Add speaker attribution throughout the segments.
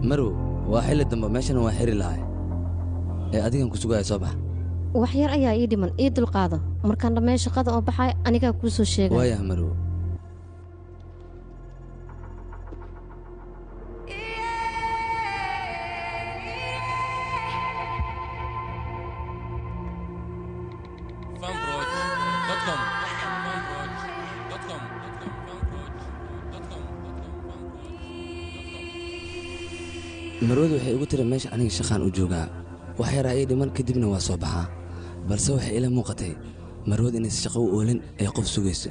Speaker 1: marow waa xilli dambe meeshana waa xiri lahay ee adigan ku sugaya soo bax
Speaker 2: wax yar ayaa ii dhiman ii dulqaado markaan dhammeeyo shaqada oo baxay anigaa kuu soo sheegay
Speaker 1: waayah marow marwadu waxay ugu tiri meesha aniga shaqaan u joogaa wax yaraa ii dhiman kadibna waa soo baxaa balse waxay ila muuqatay marwad inaysa shaqo u oolin ee qof sugayso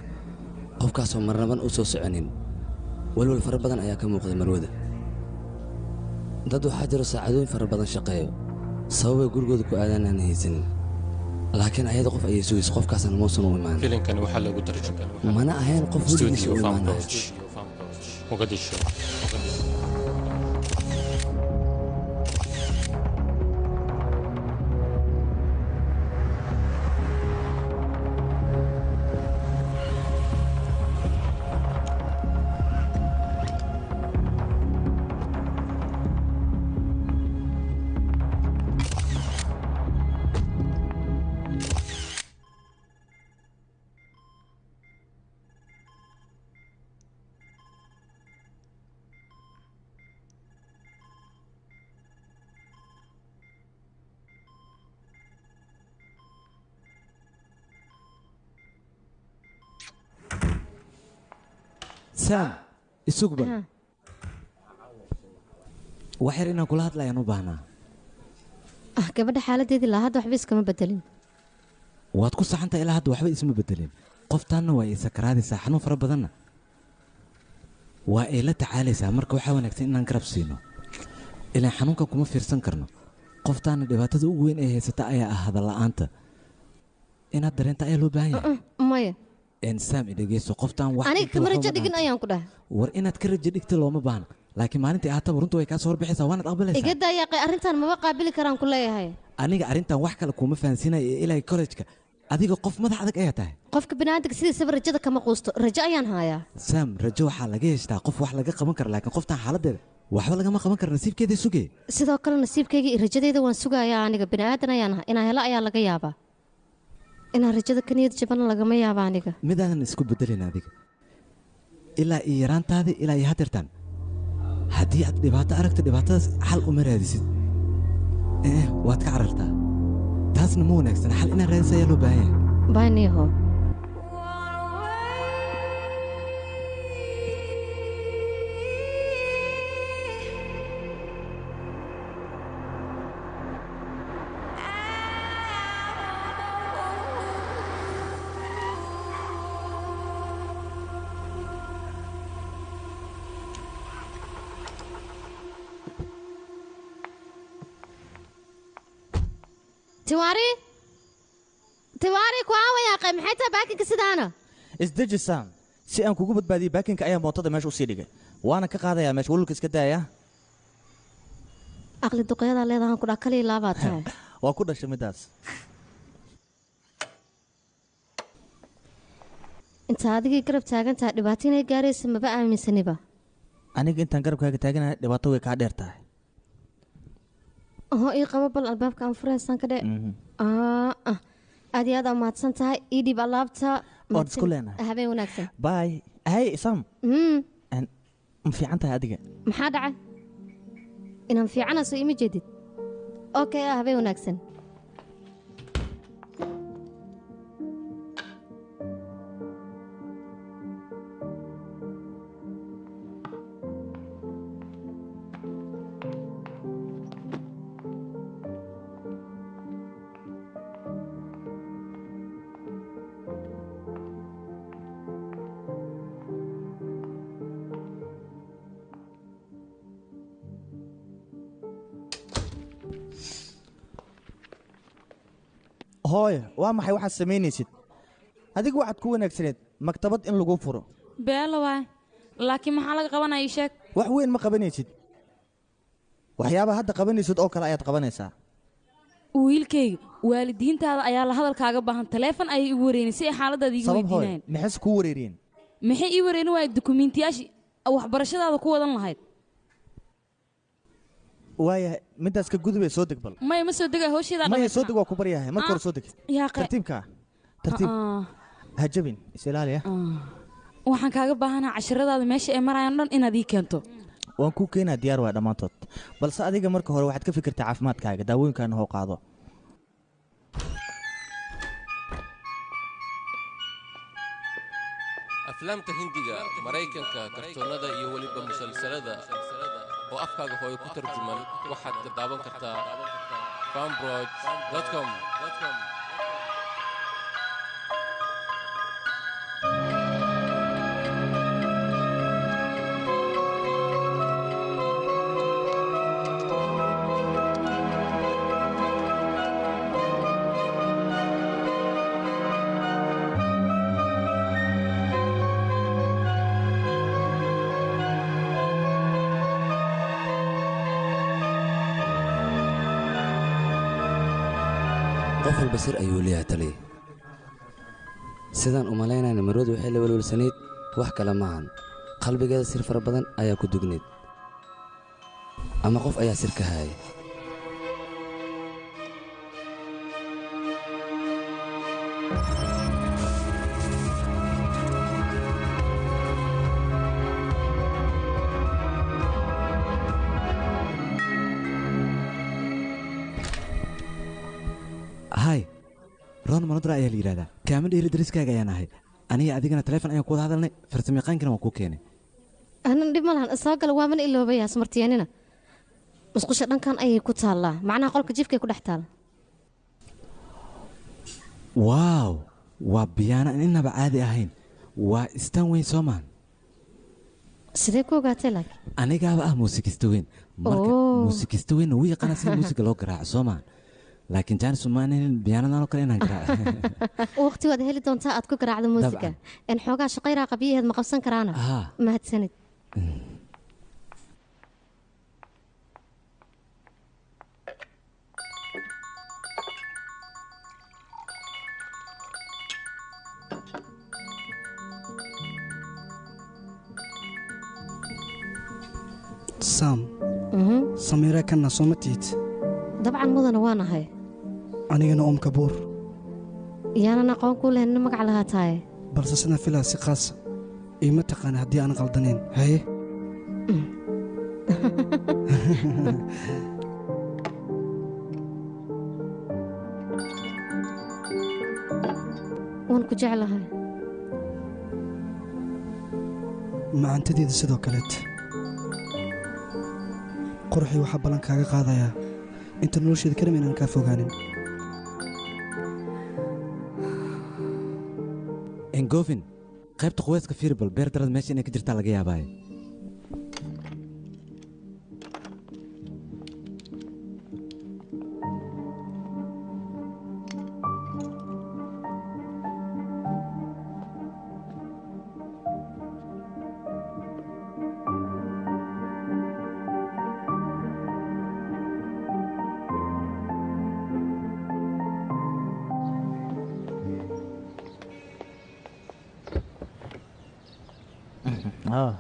Speaker 1: qofkaasoo marnaban u soo soconin walwal fara badan ayaa ka muuqday marwada dad waxaa jiro saacadooyin fara badan shaqeeyo sababay gurigooda ku aadaan aan haysanin laakiin ayada qof ayay sugayso qofkaasna muusan u imaan
Speaker 3: filimkani waxaa lagu tarjumay
Speaker 1: mana ahayn qof weligiisa u imaanaya
Speaker 4: سام isugban wax yar inaan kula hadlayaan u baahnaa
Speaker 2: gabadha xaaladeedii laa hadda waxba iskama bedelin
Speaker 4: waad ku saxantahay ilaa hadda waxba isma bedelin qoftaanna waa ay sakaraadaysaa xanuun fara badanna waa ay la tacaalaysaa marka waxaa wanaagsan inaan garab siino ilaan xanuunka kuma fiirsan karno qoftaanna dhibaatada ugu weyn ee haysata ayaa ah hadalla'aanta inaad dareenta ayaa loo baahan yahay
Speaker 2: maya
Speaker 4: saam idhegeyso qoftaan wax
Speaker 2: aniga kama rajo dhigin ayaan ku dhahay
Speaker 4: war inaad ka rajo dhigta looma baahna laakiin maalintii aataba runta way kaa soo warbixaysaa waanaad aqbalaysaa
Speaker 2: iga daayaqay arrintan maba qaabili karaan ku leeyahay
Speaker 4: aniga arrintan wax kale kuma fahansiinaya ee ilaa college-ka adiga qof madax adag ayaa tahay
Speaker 2: qofka bini'aadamka sidiisaba rajada kama quusto rajo ayaan hayaa
Speaker 4: saam rajo waxaa laga yeeshtaa qof wax laga qaban kara laakiin qoftaan xaaladdeeda waxba lagama qaban kara nasiibkeeda sugee
Speaker 2: sidoo kale nasiibkayga iyo rajadeyda waan sugayaa aniga bini'aadan ayaan ahay inaan helo ayaa laga yaabaa inaan rajada ka niyad jabana lagama yaaba aniga
Speaker 4: midaadan isku bedelin adiga ilaa iyo yaraantaadii ilaa iyo hadeertaan haddii aad dhibaato aragto dhibaatadaas xal uma raadisid waad ka carartaa taasna ma wanaagsan xal inaad raadisa ayaa loo baahan yahay
Speaker 2: baaniyaho tiwaari ku aawayaaqay maxay tahay baakinka sidaana
Speaker 5: isdeji saam si aan kugu badbaadiyey baakinka ayaa mootada meesha usii dhigay waana ka qaadayaa meesha walulka iska daaya
Speaker 2: aqli duqeyadaa leedahan kudhaa kaliya laabaad tahay
Speaker 5: waa ku dhashay middaas
Speaker 2: inta adigii garab taagantaha dhibaato inay gaaraysa maba aaminsaniba
Speaker 5: aniga intaan garabkaaga taaganahay dhibaato way kaa dheer tahay
Speaker 2: ii qabo bal albaabka aan furaysaan ka dhe aad iyo aad aa mahadsan tahay ii dhiib alaabta
Speaker 5: ood isku leenahay
Speaker 2: habeen wanaagsan
Speaker 5: bay hey sam ma fiican tahay adiga
Speaker 2: maxaa dhacay inaan fiicanaso ima jeedid okay habeen wanaagsan
Speaker 5: hooyo waa maxay waxaad samaynaysid adigu waxaad ku wanaagsaneed maktabad in lagu furo
Speaker 6: beelo waay laakiin maxaa laga qabanaya ii sheeg
Speaker 5: wax weyn ma qabanaysid waxyaabaha hadda qabanaysid oo kale ayaad qabanaysaa
Speaker 6: wiilkayga waalidiintaada ayaa la hadalkaaga baahan taleefon ayay igu wareerin si ay xaaladaada iigu weydiinayaan
Speaker 5: maxayse kuu wareeriyeen
Speaker 6: maxay ii wareerin waaya dukumiintiyaashii waxbarashadaada ku wadan lahayd
Speaker 5: waaya midaas ka gudubay soo deg bal
Speaker 6: maya ma soo dega hawsheeda
Speaker 5: maya soo deg waa ku baryahay marka hore soo deg tartiibka tartiib ha jabin is ilaaliya
Speaker 6: waxaan kaaga baahanahay casharadaada meesha ay marayaan dhan inaad ii keento
Speaker 5: waan ku keenaa diyaar waa dhammaantood balse adiga marka hore waxaad ka fikirtaa caafimaadkaaga daawooyinkaana hoo qaado
Speaker 3: aflaamta hindiga maraykanka kartoonnada iyo weliba musalsalada oo afkaaga hooyo ku tarjuman waxaad ka daawan kartaa fanbroj.com
Speaker 1: qof walba sir ayuu leeyahay taliya sidaan u malaynayna marwadu waxay la welwelsanayd wax kale maahan qalbigeeda sir fara badan ayaa ku dugnayd ama qof ayaa sir ka haaya
Speaker 4: ron manodra ayaa la yidhahdaa kaama dheeri dariskaaga ayaan ahay aniga adigana taleefon ayaan kuwada hadalnay farsamayaqaankana waan kuu keenay
Speaker 2: anan dhib ma lahan soo gala waaman iloobayaa smartiyanina musqusha dhankan ayay ku taallaa macnaha qolka jifkay ku dhex taala
Speaker 4: waaw waa biyaana inaba caadi ahayn waa istaan weyn soo maahan
Speaker 2: sidee ku ogaatay laakiin
Speaker 4: anigaaba ah muusikista weyn marka muusikista weynna wuu yaqaanaa sida muusiga loo garaaco soo maahan laakiin jaanis umaanin biyaanadan oo kale inaan garaaco
Speaker 2: waqti waad heli doontaa aad ku garaacdo muusiga in xoogaa shaqayraa qabiyaheed ma qabsan karaana mahadsanid
Speaker 7: sam samiire kanna sooma tiid
Speaker 2: dabcan mudana waan ahay
Speaker 7: anigana om kabuur
Speaker 2: yaanan aqoon kuu lehenna magac lahaa taaye
Speaker 7: balse sidaan filaa si qaasa iima taqaana haddii aanan qaldanayn haye
Speaker 2: waan ku jeclahay
Speaker 7: macantadeeda sidoo kaleet qorxii waxaa ballan kaaga qaadayaa inta nolosheeda kalima inaan kaa fogaanin
Speaker 4: engofin qaybta quweyska firbal beer darad meesha inay ka jirtaa laga yaabaaye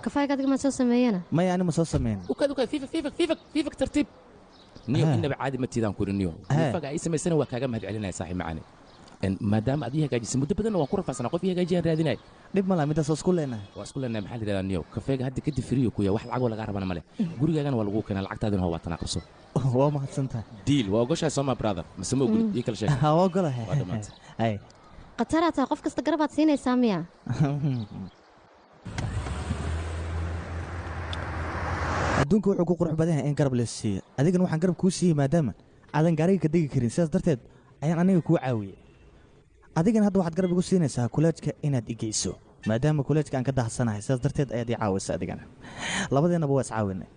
Speaker 2: kafayga adiga ma soo sameeyana
Speaker 5: maya ani ma soo sameyn
Speaker 3: fiifak tartiib niyo inaba caadi ma tiidaan kuri niyo fiifaga ay samaysana waa kaaga mahad celinaya saaxiib macaani maadaama aad ii hagaajisay muddo badanna waan ku rafaasanaa qof ii hagaajiyaan raadinay
Speaker 5: dhib ma laha midaas waa isku leenahay
Speaker 3: waa isku leenahay maxaa la yidhahdaa niyo kafeega hadda kadib firiyo kuya wax lacagoo lagaa rabana male gurigaagana waa lagu keenaa lacagtaadina waa waatana qabso
Speaker 5: waa mahadsantahay
Speaker 3: diil waa ogoshahay sooma brother mase ma ogolid ii kala sheeg
Speaker 5: waa ogolahay
Speaker 3: waa dhammaantay
Speaker 2: khataraa tahay qof kasta garabaad siinaysaa miya
Speaker 5: adduunka wuxuu ku qurux badan yahay in garab la siiyo adigana waxaan garab kuu siiyey maadaama aadan gaariga ka degi karin sidaas darteed ayaan aniga kuu caawiyey adigana hadda waxaad garab igu siinaysaa kuleejka inaad i geyso maadaama kuleejka aan ka dahadsanahay sidaas darteed ayaad ii caawisa adigana labadeennaba waa iscaawinay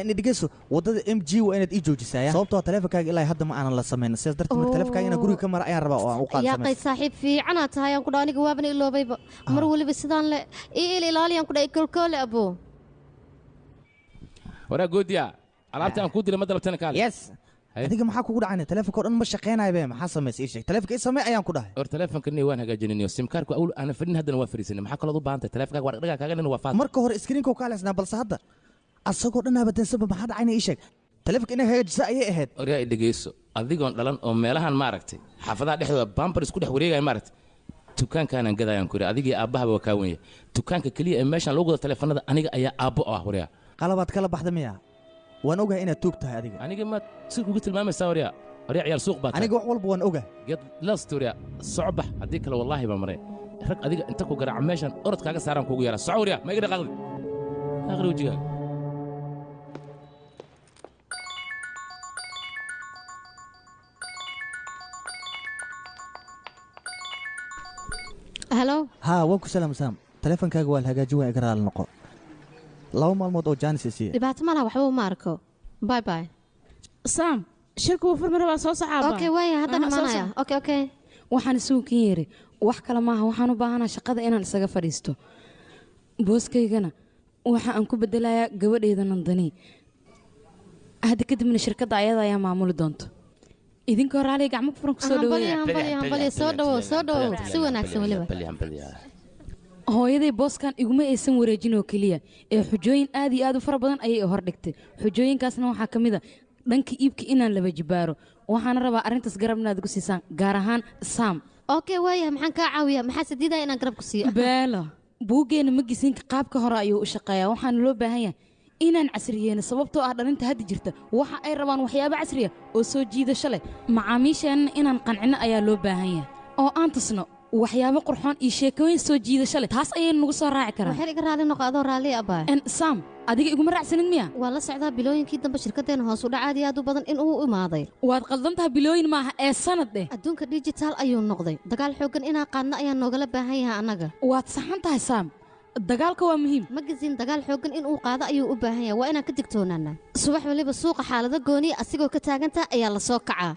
Speaker 5: nidhegeyso waddada m g waa inaad ii joojisaa sababtoo taleefonkaaga ilaa hadda ma aanan la samayn sidaas darteed marka taleefonkaaga inaan guriga ka mara ayaan rabaa oo aan u qaadsamay
Speaker 2: yaaqay saaxiib fiicanaad tahay aan ku dhaa aniga waabana iloobayba mar weliba sidaan le ii ilaaliyaan ku dhaa ikolkoole abo
Speaker 3: waraa goodiya alaabta aan kuu dilay ma dalabtana kaale
Speaker 5: yes adiga maxaa kugu dhacayna taleefonka o dhan ma shaqaynayo be maxaa samaysa ii sheeg taleefonka ii samee ayaan ku dhahay
Speaker 3: or taleefonkani waan hagaajininayo simkaarku awl aanan fadhin haddana waa fariisanay maxaa kalood u baahan tahay taleefonkaaga waa dhagdhagaa kaaga dhan waa faad
Speaker 5: marka hore iskriinka ka haleysnaa balse hadda asagoo dhan abadansanba maxaa dhacayna ii sheeg taleefanka inaga hagaajisa ayay ahayd
Speaker 3: oryaa dhegeyso adigoon dhalan oo meelahan maaragtay xaafadaha dhexdooda bambar isku dhex wareegaya maaragtay dukaankaanaan gadayaan kuri adigii aabbahaba waa kaa wenya dukaanka keliya ee meeshan lagu gado taleefanada aniga ayaa aabbo ah waryaa
Speaker 5: qalabaad kala baxda miya waan ogahay inaad tuug tahay adiga
Speaker 3: aniga maad si ugu tilmaamaysaa waryaa ciyaal suuq baa
Speaker 5: aniga wax walba waan ogahay
Speaker 3: ged last waryaa socobax haddii kale wallaahi baa maray rag adiga inta ku garaaca meeshan orodkaaga saaraan kuugu yaraa soco waryaa ma iga dhaqaaqdi aqri wejigaaga
Speaker 2: halo
Speaker 5: haa waan ku salaam saam taleefankaaga waa la hagaajin waa iga raali noqo 2 maalmood oo jaanis isiiye
Speaker 2: dhibaato malaha waxba uma arko bye bye
Speaker 6: saam shirku wuu furmi rabaa soo sacaaba
Speaker 2: okay waaya hadda dhimanaya okay
Speaker 6: waxaan isugu kin yeeri wax kale maaha waxaan u baahanaa shaqada inaan isaga fadhiisto booskaygana waxa aan ku bedelayaa gabadheeda nandani hadda kadibna shirkadda ayada ayaa maamuli doonto idinkoo raaliga gacmo furan ku soo dhaweeya
Speaker 2: soo dhawow si wanaagsan waliba
Speaker 6: hooyaday booskan iguma aysan wareejin oo keliya ee xujooyin aad iyo aad u fara badan ayay hor dhigtay xujooyinkaasna waxaa ka mid a dhanka iibka inaan laba jibaaro waxaana rabaa arrintaas garab inaad igu siisaan gaar ahaan saam
Speaker 2: okay waaya maxaan kaa caawiyaa maxaa sadiidaya inaan garab ku siiyo
Speaker 6: beelo buuggeena magisiinka qaabka hore ayuu u shaqeeyaa waxaana loo baahan yahay inaan casriyeeno sababtoo ah dhalinta hadda jirta waxa ay rabaan waxyaabo casriya oo soo jiidasho leh macaamiisheenna inaan qancino ayaa loo baahan yahay oo aan tusno waxyaabo qurxoon iyo sheekooyin soo jiidasho leh taas ayaynu nagu soo raaci karaan
Speaker 2: waxay iga raali noqo adoo raali abaa
Speaker 6: saam adiga iguma raacsanin miya
Speaker 2: waa la socdaa bilooyinkii dambe shirkaddeena hoos u dhac aad iyo aad u badan in uu imaaday
Speaker 6: waad qaldantaha bilooyin maaha ee sanad dheh
Speaker 2: adduunka dijitaal ayuu noqday dagaal xooggan inaan qaadno ayaa noogala baahan yahay annaga
Speaker 6: waad saxan tahay saam dagaalka waa muhiim
Speaker 2: magasiin dagaal xooggan inuu qaado ayuu u baahan yahay waa inaan ka digtoonaana subax waliba suuqa xaalado gooniya asigoo ka taagantaha ayaa la soo kacaa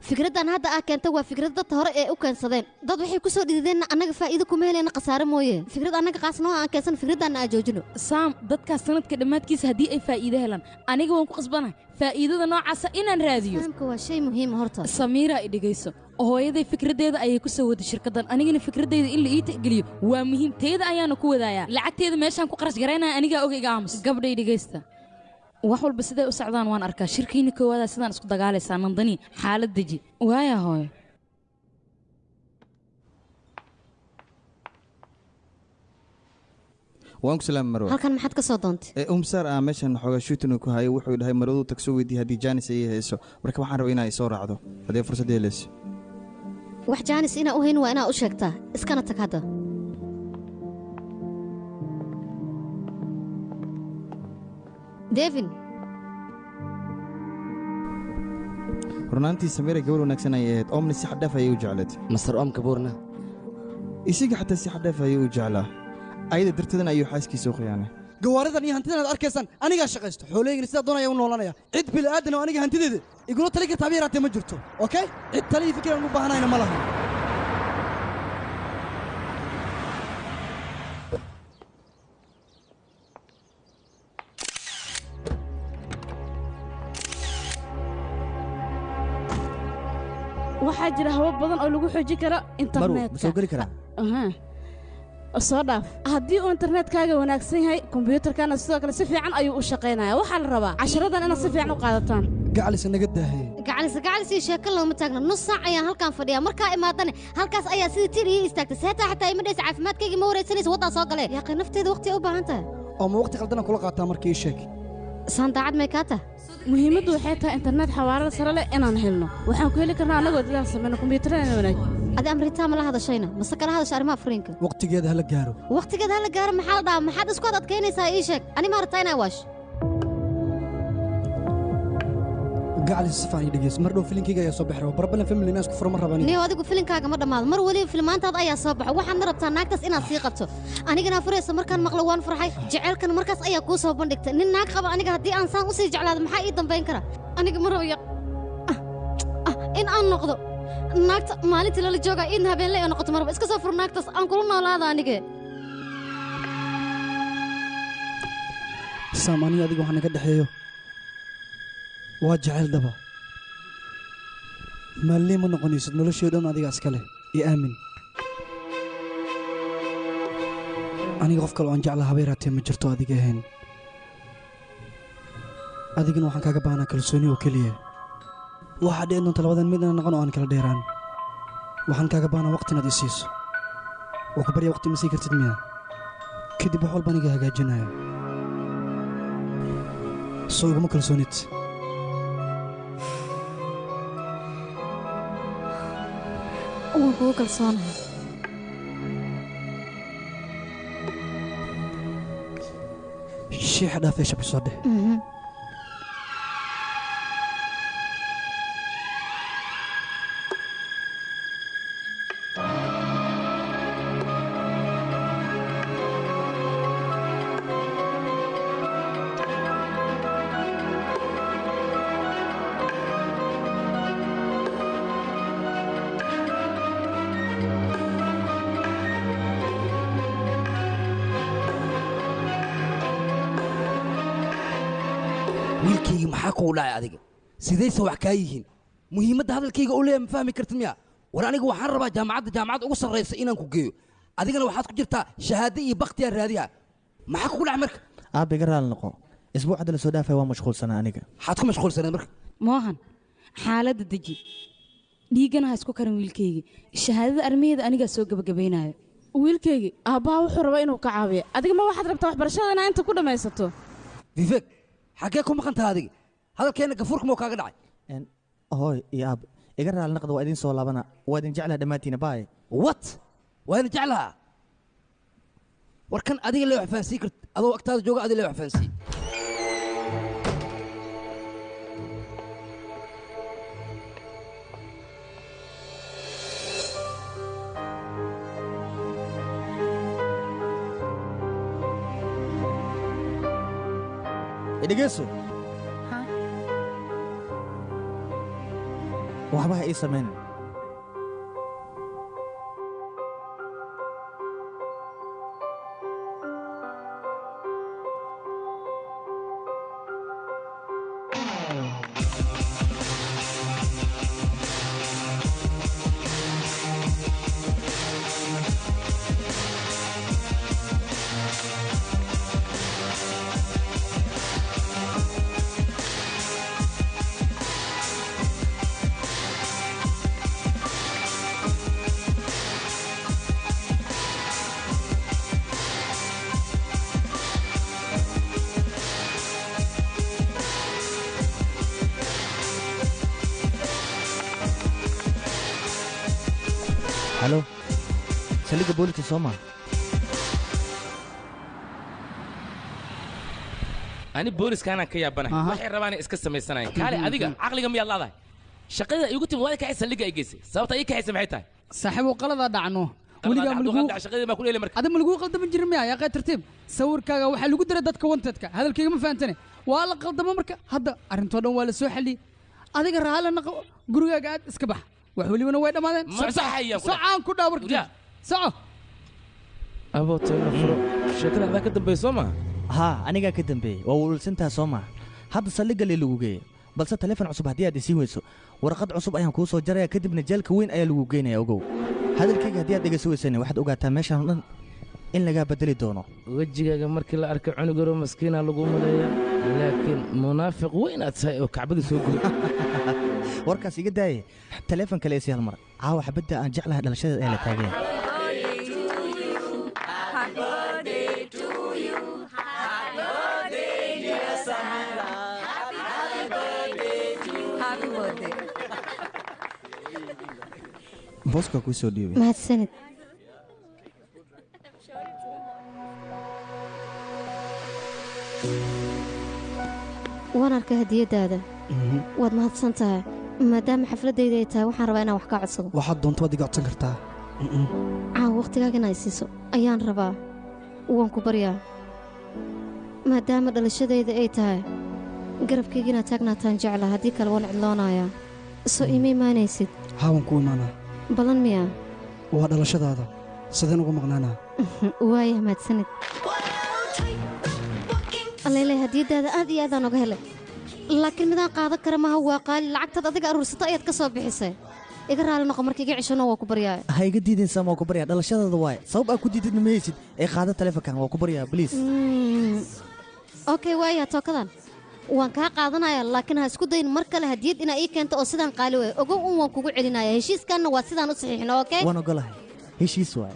Speaker 2: fikraddan hadda aa keenta waa fikrad dadta hore ee u keensadeen dad waxay ku soo dhidideenna annaga faa'iido kuma helayna khasaare mooye fikrad annaga qaasna oo aan keensan fikraddaanna aa joojino
Speaker 6: saam dadkaas sanadka dhammaadkiisa haddii ay faa'iido helaan aniga waan ku qasbanahay faa'iidada noocaasa inaan raadiyo
Speaker 2: fahamka waa shay muhiima horta
Speaker 6: samiira i dhegayso hooyaday fikraddeeda ayay ku soo waday shirkaddan anigana fikraddeeda in la ii tixgeliyo waa muhiim teeda ayaana ku wadaayaa lacagteeda meeshaan ku qarash garaynaya anigaa oga iga aamus gabdhay dhegaysta wax walba siday u socdaan waan arkaa shirkiina koowaada sidaan isku dagaalaysaa nandani xaalad deji waaya hooyo
Speaker 8: waan ku salaam marwa
Speaker 2: halkan maxaad ka soo doontay
Speaker 8: umsaar ah meeshan xoogaa shootin ku hayo wuxuu dhahay marwadu tagso weydii haddii jaanis ay hayso marka waxaan rabaa inaa isoo raacdo haddii fursad helayso
Speaker 2: wax jaanis inaa u hayn waa inaa u sheegtaa iskana tag hadda devin
Speaker 8: runaantii samiira gabar wanaagsan ayay ahayd oomna si xadhaaf ayay u jeclayd
Speaker 1: master oom kabuurna
Speaker 8: isiga xataa si xadhaaf ayay u jeclaa ayada darteedana ayuu xaaskiisa u khiyaanay
Speaker 7: gawaaridan iyo hantidan aad arkaysaan anigaa shaqaysto xoolaygana sidaa doonaya u noolanaya cid bila'aadan oo aniga hantideeda igula tali karta haba yaraatee ma jirto okey cid talii fikir aan u baahanayna ma laha
Speaker 6: waxaa jira habab badan oo lagu xoojin karo internetka
Speaker 5: soo geli karaa
Speaker 6: soo dhaaf haddii uu internetkaaga wanaagsan yahay kombiyuutarkana sidoo kale si fiican ayuu u shaqaynayaa waxaa la rabaa casharadan inaad si fiican u qaadataan
Speaker 7: gacalisa naga daahay
Speaker 2: gacalisi sheeko looma taagna nus saac ayaan halkaan fadhiyaa markaa imaadane halkaas ayaa sidii tir ii istaagtay seetaa xataa ima dhaysa caafimaadkaygii ma waraysanaysa waddaa soo galee yaaqay nafteeda waqti ay u baahan tahay
Speaker 7: oo ma waqti qaldana kula qaataa markii ii sheeg
Speaker 2: saan daacad may kaa tahay
Speaker 6: muhiimaddu waxay tahay internet xawaarada sare leh inaan helno waxaan ku heli karnaa annagoo dadaal samayno kombiyuutarada wanaag
Speaker 2: adi amritaa ma la hadashayna mase kala hadasha arrimaha fariinka
Speaker 7: waqtigeeda hala gaaro
Speaker 2: waqtigeeda hala gaaro maxaa la dhahaa maxaad isku ad adkaynaysaa ii sheeg ani ma hartaa inaa waash
Speaker 7: gacalisa si fiican ii dhegeyso mar dhow filinkayga ayaa soo baxay barbalan family inaan isku furo ma rabani
Speaker 2: niyo adigu filinkaaga ma dhammaado mar waliba filmaantaada ayaa soo baxo waxaadna rabtaa naagtaas inaad sii qabto anigana furaysa markaan maqlo waan farxay jaceylkan markaas ayaa kuu soo bandhigtay nin naag qaba aniga haddii aan saan u sii jeclaado maxaa ii dambayn kara aniga marow yaq in aan noqdo naagta maalintii lala joogaa iidna habeenle ee noqoto marba iska soo fur naagtaas aan kula noolaada anige
Speaker 7: saamaaniya adiga waxaa naga dhexeeyo waa jacayl dhaba maallee ma noqonaysid noloshii dhan adiga iska leh iyo aamin aniga qof kale oan jecla haba yaraatee ma jirto adiga ahayn adigana waxaan kaaga baahnaa kalsooni oo keliya waxaa dhici doonta labadan mid inaan noqon oo aan kala dheeraan waxaan kaaga baahnaa waqti inaad i siiso waa ku barya waqti ma sii kartid miya kadib wax walba aniga hagaajinaya soo iguma kalsoonid
Speaker 2: waan kugu kalsoonahay
Speaker 7: shiixa dhaafee shabi soo dheh
Speaker 9: wiilkaygi maxaa kugu dhacay adiga sidayse wax kaa yihiin muhiimadda hadalkayga u leeya ma fahmi kartid miya war aniga waxaan rabaa jaamacadda ugu sarraysa inaan ku geeyo adigana waxaad ku jirtaa shahaado iyo bakhtiyaa raadiha maxaa kugu dhacay marka
Speaker 5: aabba iga raali noqo isbuuc hadda la soo dhaafay waa mashquulsanaa aniga
Speaker 9: maxaad ku mashquulsaneed marka
Speaker 6: moohan xaaladda deji dhiiggana ha isku karin wiilkaygii shahaadada arrimaheeda anigaa soo gebagabaynayo
Speaker 10: wiilkaygii aabbaha wuxuu rabaa inuu ka caawiyo adiga ma waxaad rabtaa waxbarashada inaa inta ku dhammaysato
Speaker 9: vivek xaggee ku maqan taha adiga hadalkeenna gafuurka moo kaaga dhacay
Speaker 5: hooy iyo aab iga raali naqda waa idin soo laabana waa idin jeclaha dhammaantiina baay
Speaker 9: wat waa idin jeclaha war kan adiga lee wax fahansii karta adoo agtaada jooga adiga lee wax fahansii
Speaker 5: idhegeyso waxba ha ii samaynin halo saldhigga booliska soo maa
Speaker 3: ani booliskaanaan ka yaabanahay waxay rabaanay iska samaysanayan kaale adiga caqliga miyaad laadahay shaqada igu timi waa kaxay saldhigga ay geysay sababta ii kaxaysa maxay tahay
Speaker 11: saaxiibow qaladaa dhacno weligaa ada ma laguu qaldaman jirin miya yaa qay tartiib sawirkaaga waxaa lagu diray dadka wantedka hadalkayga ma fahantane waa la qaldamo marka hadda arrintoo dhan waa la soo xalliyey adiga raalli naqo gurigaaga aad iska bax wax welibana way dhammaadeen socaan ku dhaawarka soco
Speaker 3: abooteena furo sheekada adaa ka dambeey soo maa
Speaker 5: haa anigaa ka dambeeyey waa wululsantaha soo maa hadda saldhigga lee lagu geeyey balse taleefon cusub haddii aad isiin weyso warqad cusub ayaan kuu soo jaraya kadibna jeelka weyn ayaa lagu geynaya ogow hadalkayga haddii aad dhegayso weysane waxaad ogaataa meeshaan o dhan in lagaa bedeli doono
Speaker 3: wejigaaga markii la arkay cunugaro maskiina lagu maleeya laakiin munaafiq weyn aad tahay oo kacbada soo guda
Speaker 5: warkaas iga daaye taleefon kale isi hal mar caawa xabadda aan jeclahay dhalashadeed ee la taagaya
Speaker 8: booska ku soo dhiibay
Speaker 2: mahadsanid waan arkay hadiyaddaada waad mahadsan tahay maadaama xafladdayda ay tahay waxaan rabaa inaan wax kaa codsado
Speaker 7: waxaad doonto waad iga codsan kartaa
Speaker 2: caawa wakhtigaaga in ay siiso ayaan rabaa waan ku baryaa maadaama dhalashadayda ay tahay garabkayga inaad taagnaataan jecla haddii kale waan cidloonayaa soo iima imaanaysid
Speaker 7: haa waan ku imaanaa
Speaker 2: balan miyaa
Speaker 7: waa dhalashadaada sideen uga maqnaanaa
Speaker 2: waaya mahadsanid allayle hadiyaddaada aad iyo aadaan oga helay laakiin midaan qaadan kara maha waa qaali lacagtaad adiga aruursato ayaad ka soo bixisay iga raali noqo marka iga cishano waa ku baryaa
Speaker 5: ha iga diidaysaa waa ku baryaa dhalashadaada waaye sabab aad ku diidadna ma haysid ee qaada taleefonkan waa ku baryaa bliis
Speaker 2: okay waaya tookadan waan kaa qaadanaya laakiin ha isku dayin mar kale hadiyad inaa ii keento oo sidaan qaali waay ogow un waan kugu celinaya heshiiskanna waa sidaan u saxiixno okay
Speaker 5: waan ogolahay heshiis waay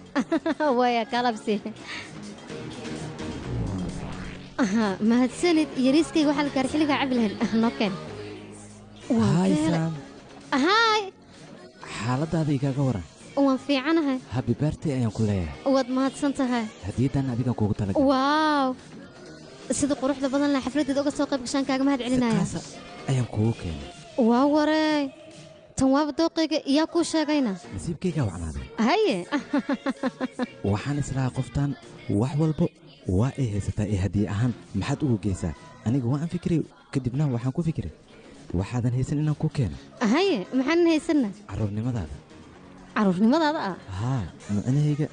Speaker 2: waya kalabsi mahadsanid yariiskayga waxaa la gaaray xilligaa cabi lahayn noo keen
Speaker 4: Hi, Sam.
Speaker 2: hay
Speaker 4: xaaladaada igaaga waran
Speaker 2: waan fiicanahay
Speaker 4: happy birthday ayaan ku leeyahay
Speaker 2: waad mahadsan tahay
Speaker 4: hadiyaddan adigan kuugu talagalay
Speaker 2: waaw sida quruxda badan leh xafladeeda uga soo qayb gashaan kaaga mahad celinaya
Speaker 4: ayaan kuugu keenay
Speaker 2: waa wareey tan waaba dooqayga iyaa kuu sheegayna
Speaker 4: nasiibkaygaa wacnaaday
Speaker 2: haye
Speaker 4: waxaan islahaa qoftan wax walba waa ay haysataa ee hadiye ahaan maxaad ugu geysaa aniga waan fikiray kadibna waxaan ku fikiray waxaadan haysan inaan ku keeno
Speaker 2: haye maxaanan haysanna caruurnimadaada ah
Speaker 4: haa micnahayga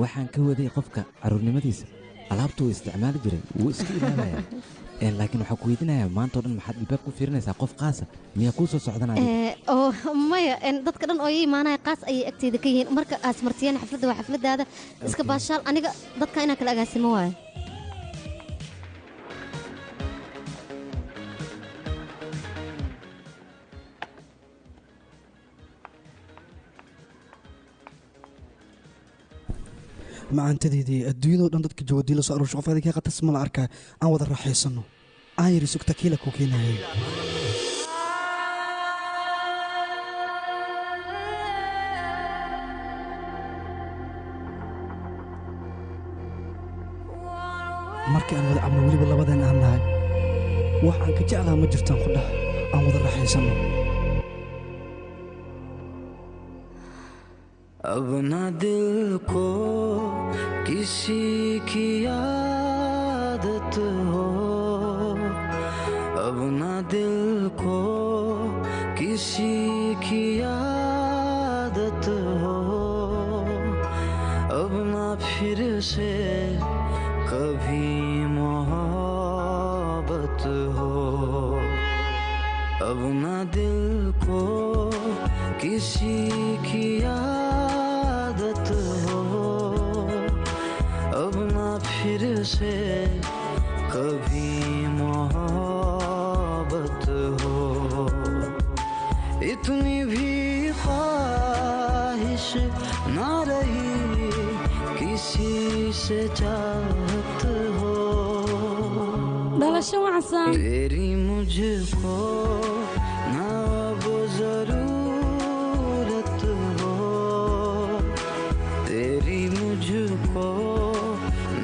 Speaker 4: waxaan ka waday qofka caruurnimadiisa alaabtuu isticmaali jiray wuu iska ilaalaya laakiin waxaan ku weydiinayaa maanta o dhan maxaad ilbaab ku fiirinaysaa qof qaasa miyaa kuu soo socdanaya
Speaker 2: maya dadka dhan oo ii imaanaya qaas ayay agteyda ka yihiin marka aas martiyeen xafladda waa xafladdaada iska baashaal aniga dadka inaan kala agaasimo waayo
Speaker 7: macaantadeedii adduunyadoo dhan dadka jawadii la soo aroosho qof adiga qatas ma la arkaa aan wada raaxaysanno aan yidhi sugta kiila kuu keenayay markii aan wada cabno weliba labadeen aan nahay wax aan ka jeclaa ma jirtaan ku dhah aan wada raaxaysanno
Speaker 12: अब ना दिल को किसी की आदत हो अब ना दिल को किसी की आदत हो अब ना फिर से कभी मोहब्बत हो अब ना दिल को किसी की आदत हो अब ना फिर से कभी मोहब्बत हो इतनी भी ख्वाहिश ना रही किसी से चाहत हो तेरी मुझको ना अब जरूरत हो तेरी मुझको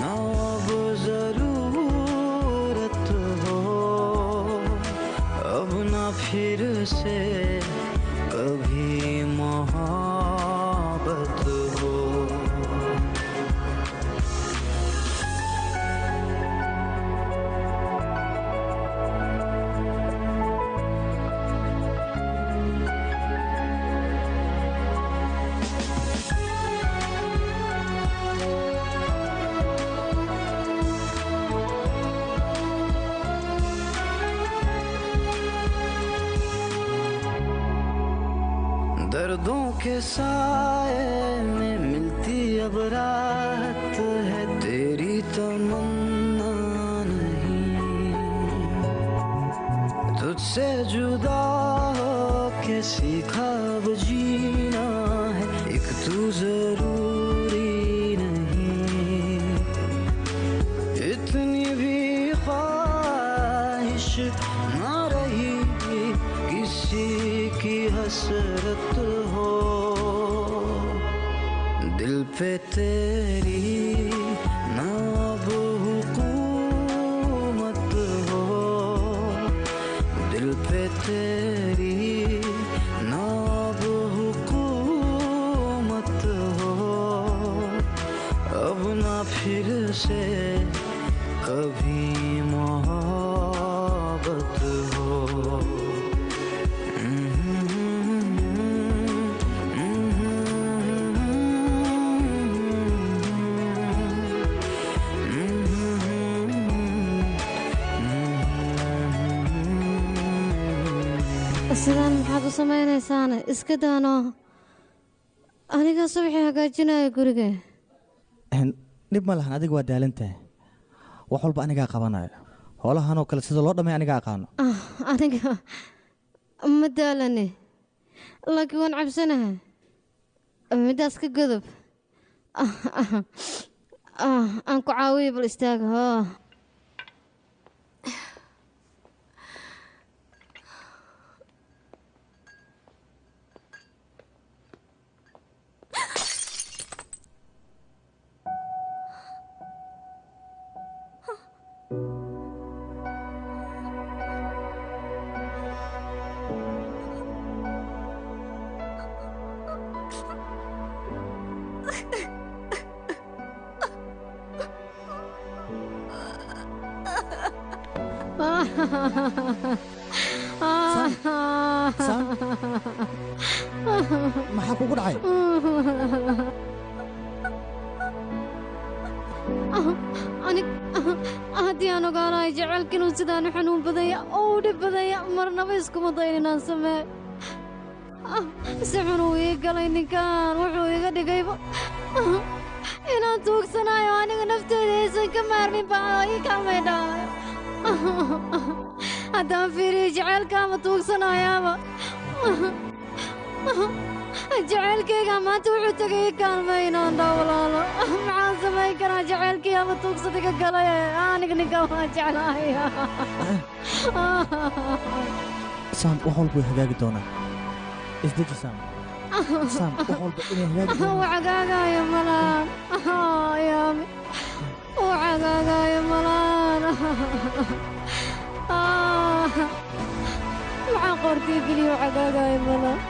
Speaker 12: ना अब जरूरत हो अब ना फिर से कभी मोहब्बत हो दर्दों के साए में मिलती अब रात है तेरी तमन्ना नहीं तुझसे जुदा हो के सीखा अब जीना है एक तू जरूरी नहीं इतनी भी ख्वाहिश ना रही किसी की हसरत हो दिल पे तेरी ना अब हुकूमत हो दिल पे तेरी ना अब हुकूमत हो अब ना फिर से कभी मोहब्बत हो
Speaker 2: sidaan maxaad u samaynaysaane iska daano anigaa subaxii hagaajinaya guriga
Speaker 5: dhib ma lahan adiga waa daalantahay wax walba anigaa qabanayo hoolahanoo kale sida loo dhamay aniga aqaano
Speaker 2: aniga ma daalane laakiin waan cabsanahay midaas ka godob aan ku caawiyo bal istaaga
Speaker 5: maxaa kugu dhacay
Speaker 2: haddii aan ogaanahay jaceylkiinuu sidaanu xanuun badanya oo u dhib badanya marnaba iskuma dayn inaan samee si xunuu ii galay ninkan wuxuu iga dhigayba inaan tuugsanayo aniga nafteeda aysan ka maarmin baa ii kaalmay dhahayo haddaan fiiriyo jaceylkaama tuugsanayaaba jaceylkayga maanta wuxuu tegay ii kaalmay inaan dhaa walaalo maxaan samayn karaa jaceylkii ama tuugsada ka galay aniga ninkan waan jeclahay
Speaker 5: saam wax walba way hagaagi doonaa isdeji saam saam wax walba inay hagaagi
Speaker 2: doonaa hagaagayo malaan yaami hagaagayo malaan maxaan qortii geliyo hagaagayo malaan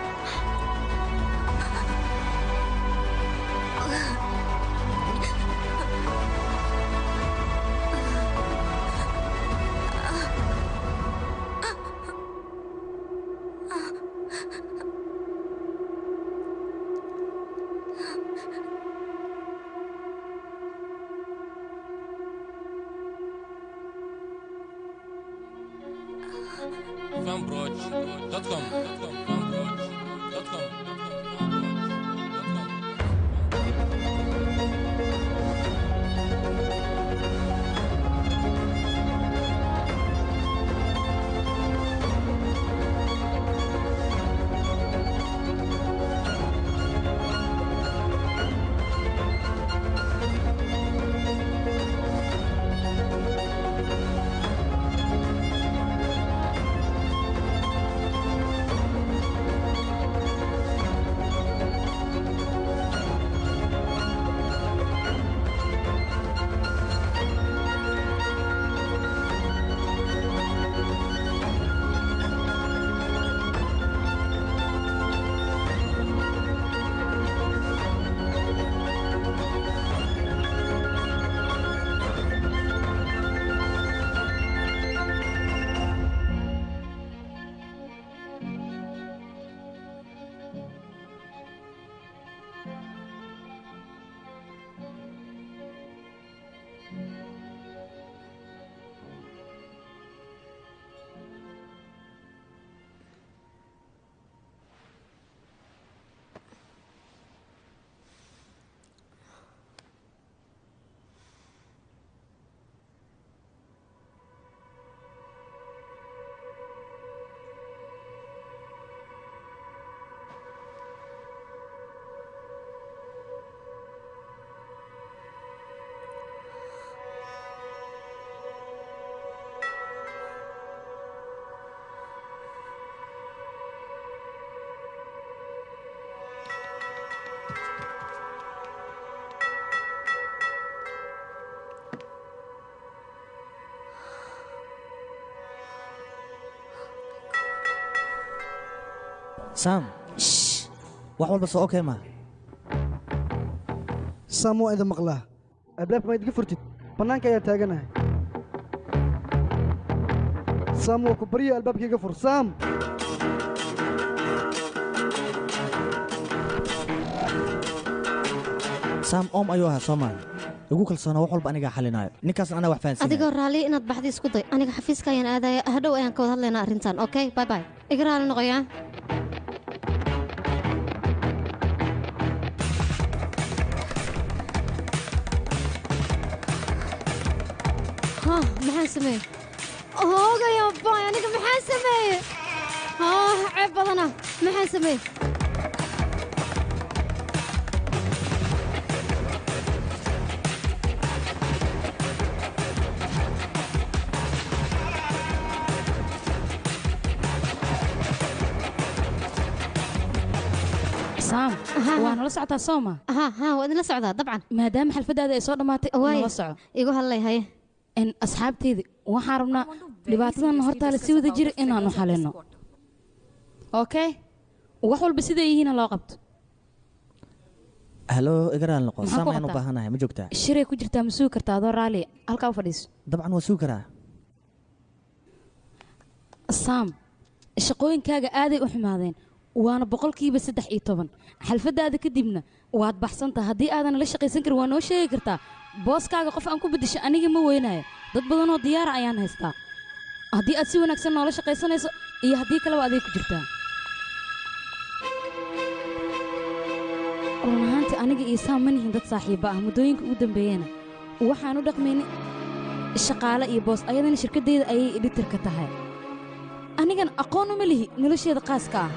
Speaker 5: saam wax walba soo okey ma
Speaker 7: saam waa idin maqlaa albaabka ma idiga furtid bannaanka ayaa taaganahay saam waa ku barya albaabka iga fur saam
Speaker 5: saam oom ayuu ahaa soomaali igu kalsoona wax walba anigaa xalinaayo ninkaasna anaa wax fahansiinaya
Speaker 2: adigoo raalli inaad baxdi isku day aniga xafiiska ayaan aadaya hadhow ayaan ka wada hadlaynaa arrintan okay bye bye iga raali noqoyaa maxaan sameeyey hoogaya baay aniga maxaan sameeyey ceeb badana maxaan sameeyey
Speaker 6: سام وانا لا سocdaa sooma
Speaker 2: waa idin la socdaa dabcan
Speaker 6: maadaama xalfadaada ay soo dhamaatay nala soco
Speaker 2: igu hadlay haye
Speaker 6: in asxaabteedii waxaan rabnaa dhibaatadan hortaale si wada jira inaanu xalino okay wax walba siday yihiin loo qabto
Speaker 5: halo igaraan noqon saamayn u baahanahay ma joogtaa
Speaker 6: shiray ku jirtaa ma sugi kartaa adoo raali halkaa u fadhiiso
Speaker 5: dabcan waa sugi karaa
Speaker 6: saam shaqooyinkaaga aaday u xumaadeen waana 13% xalfadaada kadibna waad baxsantaa haddii aadan la shaqaysan karin waa noo sheegi kartaa booskaaga qof aan ku bedesho aniga ma weynayo dad badanoo diyaara ayaan haystaa haddii aad si wanaagsan noola shaqaysanayso iyo haddii kaleba aday ku jirtaa run ahaantii aniga iyo saam ma nihin dad saaxiiba ah muddooyinka ugu dambeeyena waxaan u dhaqmaynay shaqaale iyo boos ayadana shirkaddeeda ayay editarka tahay anigana aqoon uma lihi nolosheeda qaaska ah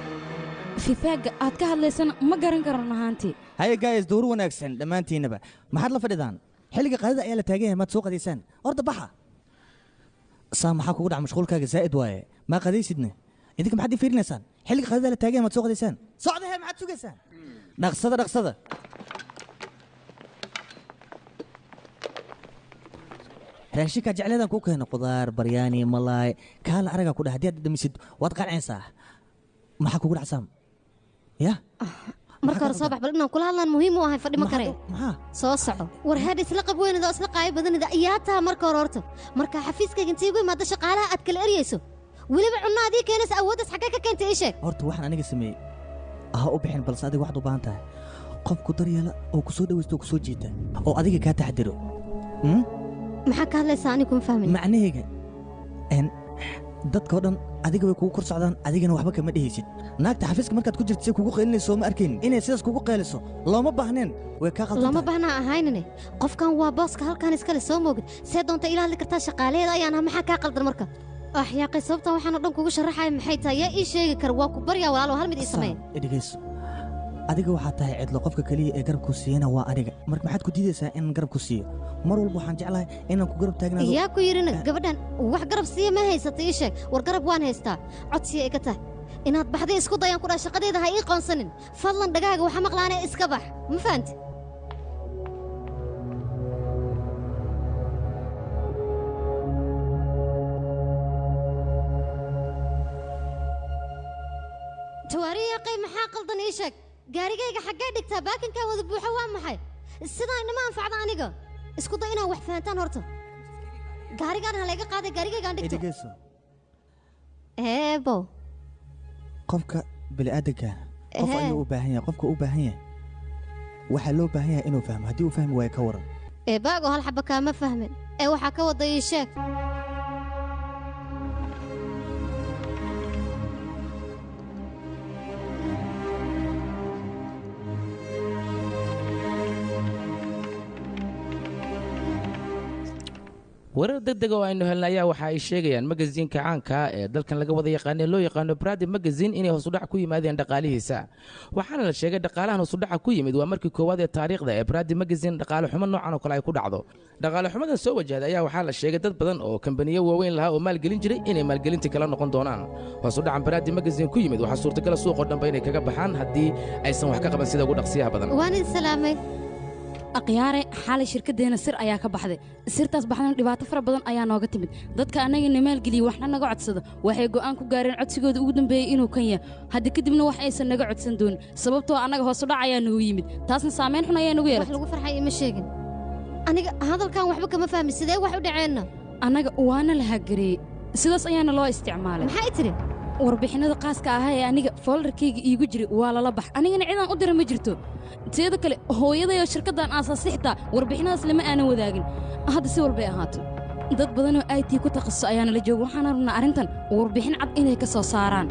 Speaker 6: fifaaga aad ka hadlaysana ma garan karo run ahaantii
Speaker 5: haye gaayis duur wanaagsan dhammaantiinaba maxaad la fadhidaan xilliga qadada ayaa la taagan yahay maad soo qadaysaan horta baxa saam maxaa kugu dhac mashquulkaaga zaa'id waaye maa qadaysidne idinka maxaad ii fiirinaysaan xilliga qadada la taagan yahay maad soo qadaysaan socdahe maxaad sugaysaan dhaqsada dhaqsada raashinkaa jecleedaan kuu keeno qudaar baryaani malaay kaala aragaa ku dhah haddii aad dhamisid waad qancaysaa maxaa kugu dhac saam ya
Speaker 2: marka hore soo bax bal inaan kula hadlaan muhiim u ahay fadhi ma kareen
Speaker 5: maxaa
Speaker 2: soo soco war head isla qab weynada oo isla qaayo badanida ayaa taa marka hore horta marka xafiiskayga intii ugu imaada shaqaalaha aad kala eryayso weliba cunno adii keenaysa awooddaas xaggee ka keentay ii sheeg
Speaker 5: horta waxaan aniga sameeyey ha u bixin balse adiga waxaad u baahan tahay qofku daryeela oo ku soo dhawaysta oo ku soo jiita oo adiga kaa taxadiro
Speaker 2: maxaa ka hadlaysaa aniga kuma fahmin
Speaker 5: macnahayga dadkao dhan adiga way kugu kor socdaan adigana waxba kama dhehaysid naagta xafiiska markaad ku jirta say kugu qaylinayso ma arkaynin inay sidaas kugu qayliso looma baahneen way kaa qaldan
Speaker 2: looma baahnaa ahaynine qofkan waa booska halkan iskale soo moogid see doonta ila hadli kartaa shaqaalaheeda ayaan ah maxaa kaa qaldan marka axyaaqay sababtan waxaan oo dhan kugu sharaxaya maxay tahay yaa ii sheegi kara waa ku baryaa walaalo hal mid ii sameeya
Speaker 5: dhegayso adiga waxaa tahay cidlo qofka keliya ee garabku siiyana waa aniga marka maxaad ku diidaysaa inaan garabku siiyo mar walba waxaan jeclahay inaan ku garab taagnaado
Speaker 2: yaa ku yidhina gabadhan wax garab siiya ma haysata ii sheeg war garab waan haystaa codsiya iga tahay inaad baxday isku dayaan ku dhaha shaqadeeda ha ii qoonsanin fadlan dhagaaga waxa maqlaanee iska bax ma fahanti tawaariiqay maxaa qaldan ii sheeg gaarigayga xaggee dhigtaa baakinkaa wada buuxa waa maxay sidaa inama anfacda aniga isku day inaan wax fahantaan horta gaarigaan ha layga qaaday gaarigaygaan dhigto
Speaker 5: dhegayso
Speaker 2: eebo
Speaker 5: qofka bini'aadanka qof ayuu u baahan yahay qofka u baahan yahay waxaa loo baahan yahay inuu fahmo haddii uu fahmi waayo ka waran
Speaker 2: eebaago hal xaba kaama fahmin ee waxaa ka wada ii sheeg
Speaker 3: warar degdeg oo aynu helnay ayaa waxa ay sheegayaan magaziinka caanka ee dalkan laga wada yaqaanee loo yaqaano Brady Magazine inay hoos u dhac ku yimaadeen dhaqaalihiisa waxaana la sheegay dhaqaalahan hoos u dhac ku yimid waa markii koowaad ee taariikhda ee Brady Magazine dhaqaale xumo noocan oo kale ay ku dhacdo dhaqaale xumadan soo wajahday ayaa waxaa la sheegay dad badan oo kambaniyo waaweyn lahaa oo maalgelin jiray inay maalgelinta kala noqon doonaan hoos u dhacan Brady Magazine ku yimid waxaa suurtagal suuqa dhanba inay kaga baxaan haddii aysan wax ka qaban sida ugu dhaqsiyaha badan
Speaker 2: waan idin salaamay
Speaker 6: aqyaare xalay shirkadeena sir ayaa ka baxday sirtaas baxdana dhibaato fara badan ayaa nooga timid dadka anagana maalgeliya waxna naga codsada waxay go'aan ku gaareen codsigooda ugu dambeeyay inuu kan yahay hadda kadibna wax aysan naga codsan doonin sababtoo anaga hoos u dhac ayaa nagu yimid taasna saameyn xun ayaa nagu yeelatay
Speaker 2: wax lagu farxay ima sheegin aniga hadalkan waxba kama fahmin sidee wax u dhaceenna
Speaker 6: anaga waana la hagareeyey sidaas ayaana loo isticmaalay
Speaker 2: maxay tiri
Speaker 6: warbixinada qaaska ah ee aniga folderkayga iigu jiray waa lala bax anigana cidaan u dira ma jirto teeda kale hooyadayoo shirkaddan aasaasay xitaa warbixinadaas lama aanan wadaagin hadda si walbay ahaato dad badanoo IT ku takhasus ayaana la jooga waxaana rabnaa arrintan warbixin cad inay ka soo saaraan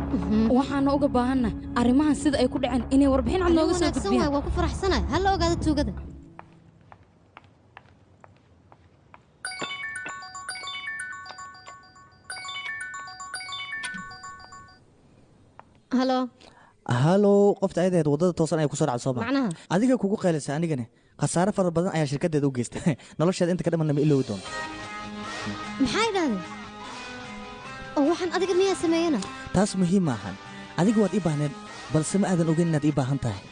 Speaker 6: waxaana uga baahanna arrimahan sida ay ku dhaceen inay warbixin cad nooga soo gudbiyaan
Speaker 2: waa ku faraxsanahay hal la ogaado tuugada halo
Speaker 5: halo qofta ayadeed wadada toosan ay ku soo dhacdo soo bax
Speaker 2: macnaha
Speaker 5: adiga kugu qeelaysa anigana khasaare fara badan ayaa shirkadeeda u geystay nolosheeda inta ka dhimanna ma iloowi doonto
Speaker 2: maxay idhahdeen oo waxaan adiga miyaa sameeyana
Speaker 5: taas muhiim maahan adiga waad ii baahneed balse ma aadan ogeyn inaad ii baahan tahay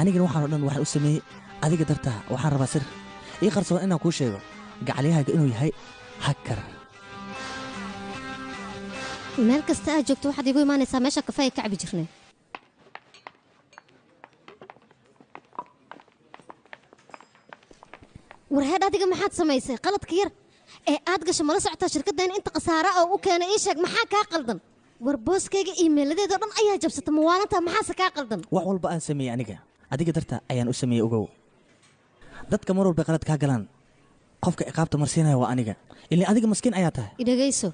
Speaker 5: anigana waxaan oo dhan waxaan u sameeyey adiga dartaa waxaan rabaa sir ii qarsoon inaan kuu sheego gacalyahaaga inuu yahay hakar
Speaker 2: meel kasta aad joogto waxaad iigu imaanaysaa meesha kafeega ka cabi jirnay warheed adiga maxaad samaysay qaladka yar ee aad gasho mala socotaa shirkaddeena inta khasaara oo u keenay ii sheeg maxaa kaa qaldan war booskayga iimayladeedoo dhan ayaa jabsata mawaalantaa maxaase kaa qaldan
Speaker 5: wax walba aan sameeyey aniga adiga darta ayaan u sameeyey ogow dadka mar walba qalad kaa galaan qofka ciqaabta marsiinaya waa aniga ilaa adiga maskiin ayaa tahay
Speaker 2: idhagayso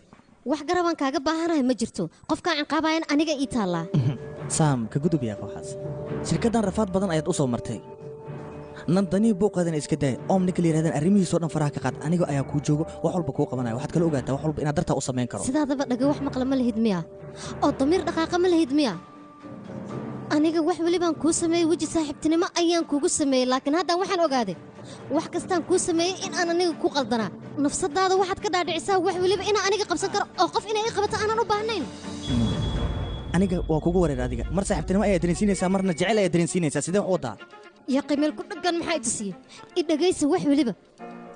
Speaker 2: wax garabaan kaaga baahanahay ma jirto qofkaan ciqaabayan aniga ii taallaa
Speaker 5: saam ka gudub yaa kooxaas shirkaddan rafaad badan ayaad u soo martay nandanii buuqeedana iska daaya oom ninka la yidhahdaan arrimihiisoo dhan faraha ka qaad aniga ayaa kuu joogo wax walba kuu qabanaya waxaad kala ogaataa wax walba inaad dartaa u samayn karo
Speaker 2: sidaadaba dhaga wax maqla ma lahid miya oo damiir dhaqaaqa ma lahid miya aniga wax welibaan kuu sameeyey weji saaxiibtinimo ayaan kugu sameeyey laakiin haddaan waxaan ogaaday wax kastaan kuu sameeyey in aan aniga ku qaldanaa nafsadaada waxaad ka dhaadhicisaa wax weliba inaan aniga qabsan karo oo qof inay ii qabato aanan u baahnayn
Speaker 5: aniga waa kugu wareer adiga mar saaxiibtinimo ayaad dareensiinaysaa marna jecel ayaad dareensiinaysaa sidee wax wadaa
Speaker 2: yaa qiimeel ku dhaggan maxaa i tusiye i dhagaysa wax weliba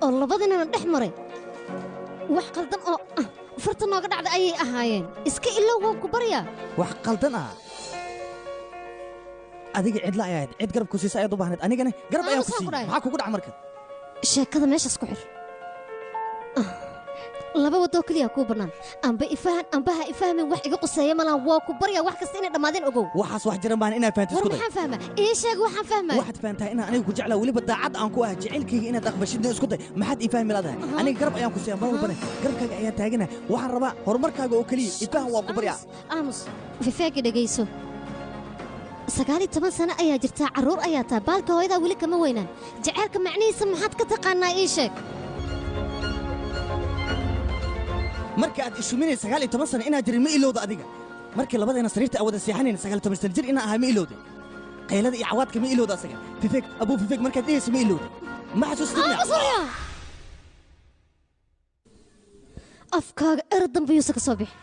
Speaker 2: oo labadinana dhex maray wax qaldan oo farta nooga dhacda ayay ahaayeen iska ilow waan ku baryaa
Speaker 5: wax qaldan ah adiga cidla ayaad cid garab ku siisa ayaad u baahnayd anigana garab ayaan ku siiyey maxaa kugu dhaca marka
Speaker 2: sheekada meeshaas ku xir laba wadoo keliya kuu bannaan amba ifahan amba ha ifahmin wax iga quseeya malaan waa ku baryaa wax kasta inay dhammaadeen ogow
Speaker 5: waxaas wax jiran baan inaa fahanto isku day
Speaker 2: war maxaan fahmaa ii sheeg waxaan fahmaa
Speaker 5: waxaad fahantahay inaan aniga ku jeclaa weliba daacad aan ku ah jecelkayga inaad aqbashidna isku day maxaad ii fahmi laadahay aniga garab ayaan ku siiya mar walbane garabkaaga ayaan taagana waxaan rabaa horumarkaaga oo keliya ifahan waa ku baryaa
Speaker 2: aamus fifeegi dhegayso 19 sano ayaa jirtaa carruur ayaa taa baalka hooyadaa weli kama weynaan jaceylka macnihiisa maxaad ka taqaanaa ii sheeg
Speaker 5: marka aad ishuminay 19 sano inaad jirin ma ilowda adiga markii labadeena sariirta awada seexanayn 19 sano jir inaan ahay ma ilowda qaylada iyo cawaadka ma ilowda asaga fifeeg abuu fifeeg markaad dhehaysa ma ilowda ma xasuustina
Speaker 2: afkaaga er dambe yuusa ka soo bixi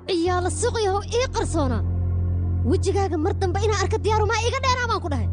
Speaker 2: ciyaala suuqyahow ii qarsoona wejigaaga mar dambe inaan arka diyaarumaa iiga dheeraa baan ku dhahay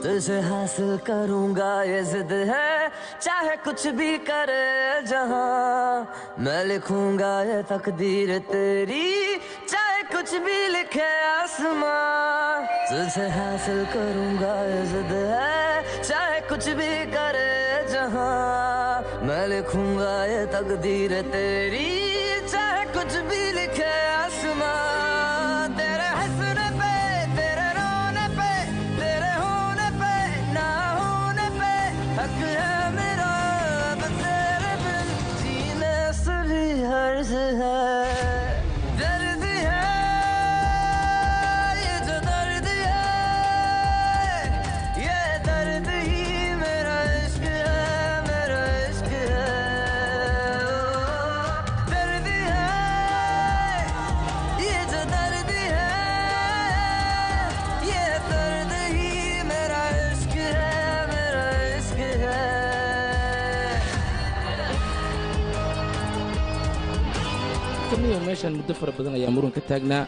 Speaker 12: तुझे हासिल करूंगा ये जिद है चाहे कुछ भी करे जहां मैं लिखूंगा ये तकदीर तेरी चाहे कुछ भी लिखे आसमां तुझे हासिल करूंगा ये जिद है चाहे कुछ भी करे जहां मैं लिखूंगा ये तकदीर तेरी चाहे कुछ भी लिखे आसमां तेरे हंसने पे तेरे रोने पे तेरे होने पे ना होने पे हक है मेरा अब तेरे बिन जीने से भी हर्ज है दर्द है ये जो दर्द है ये दर्द ही मेरा इश्क है दर्द है ये जो दर्द है ये दर्द ही मेरा इश्क है
Speaker 3: kamiyo meeshan muddo fara badan ayaa muran ka taagnaa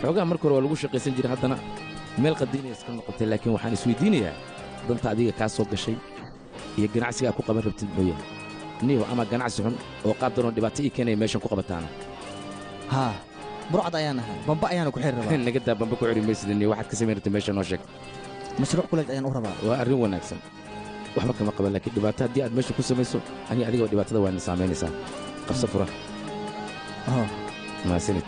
Speaker 3: xoogaha marka hore waa lagu shaqaysan jiray haddana meel qadiinaya iska noqotay laakiin waxaan isweydiinayaa danta adiga kaa soo gashay iyo ganacsiga aad ku qaban rabtid mooyaane niyo ama ganacsi xun oo qaab daroon dhibaato ii keenaya meeshan ku qabataana
Speaker 5: haa burcad ayaan ahay bamba ayaana ku xiri rabaa
Speaker 3: naga daa bamba ku xiri maysidani waxaad ka samayn rabtay meesha noo sheeg
Speaker 5: mashruuc kuleej ayaan u rabaa
Speaker 3: waa arrin wanaagsan waxba kama qaban laakiin dhibaato haddii aad meesha ku samayso aniga adigaba dhibaatada waa ina saamaynaysaa qabso fura maasanid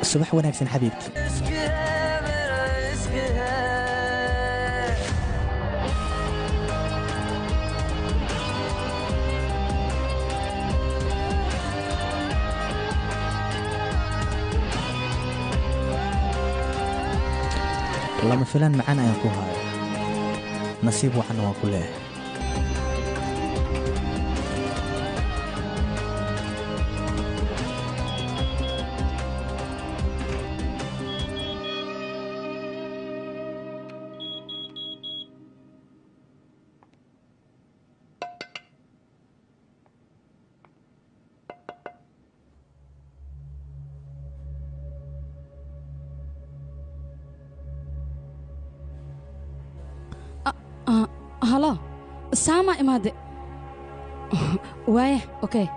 Speaker 5: subax wanaagsan xabiibti lama filaan macaan ayaan ku haayo nasiib wacanna waan ku leeyahay
Speaker 6: halo saama imaade waaya okay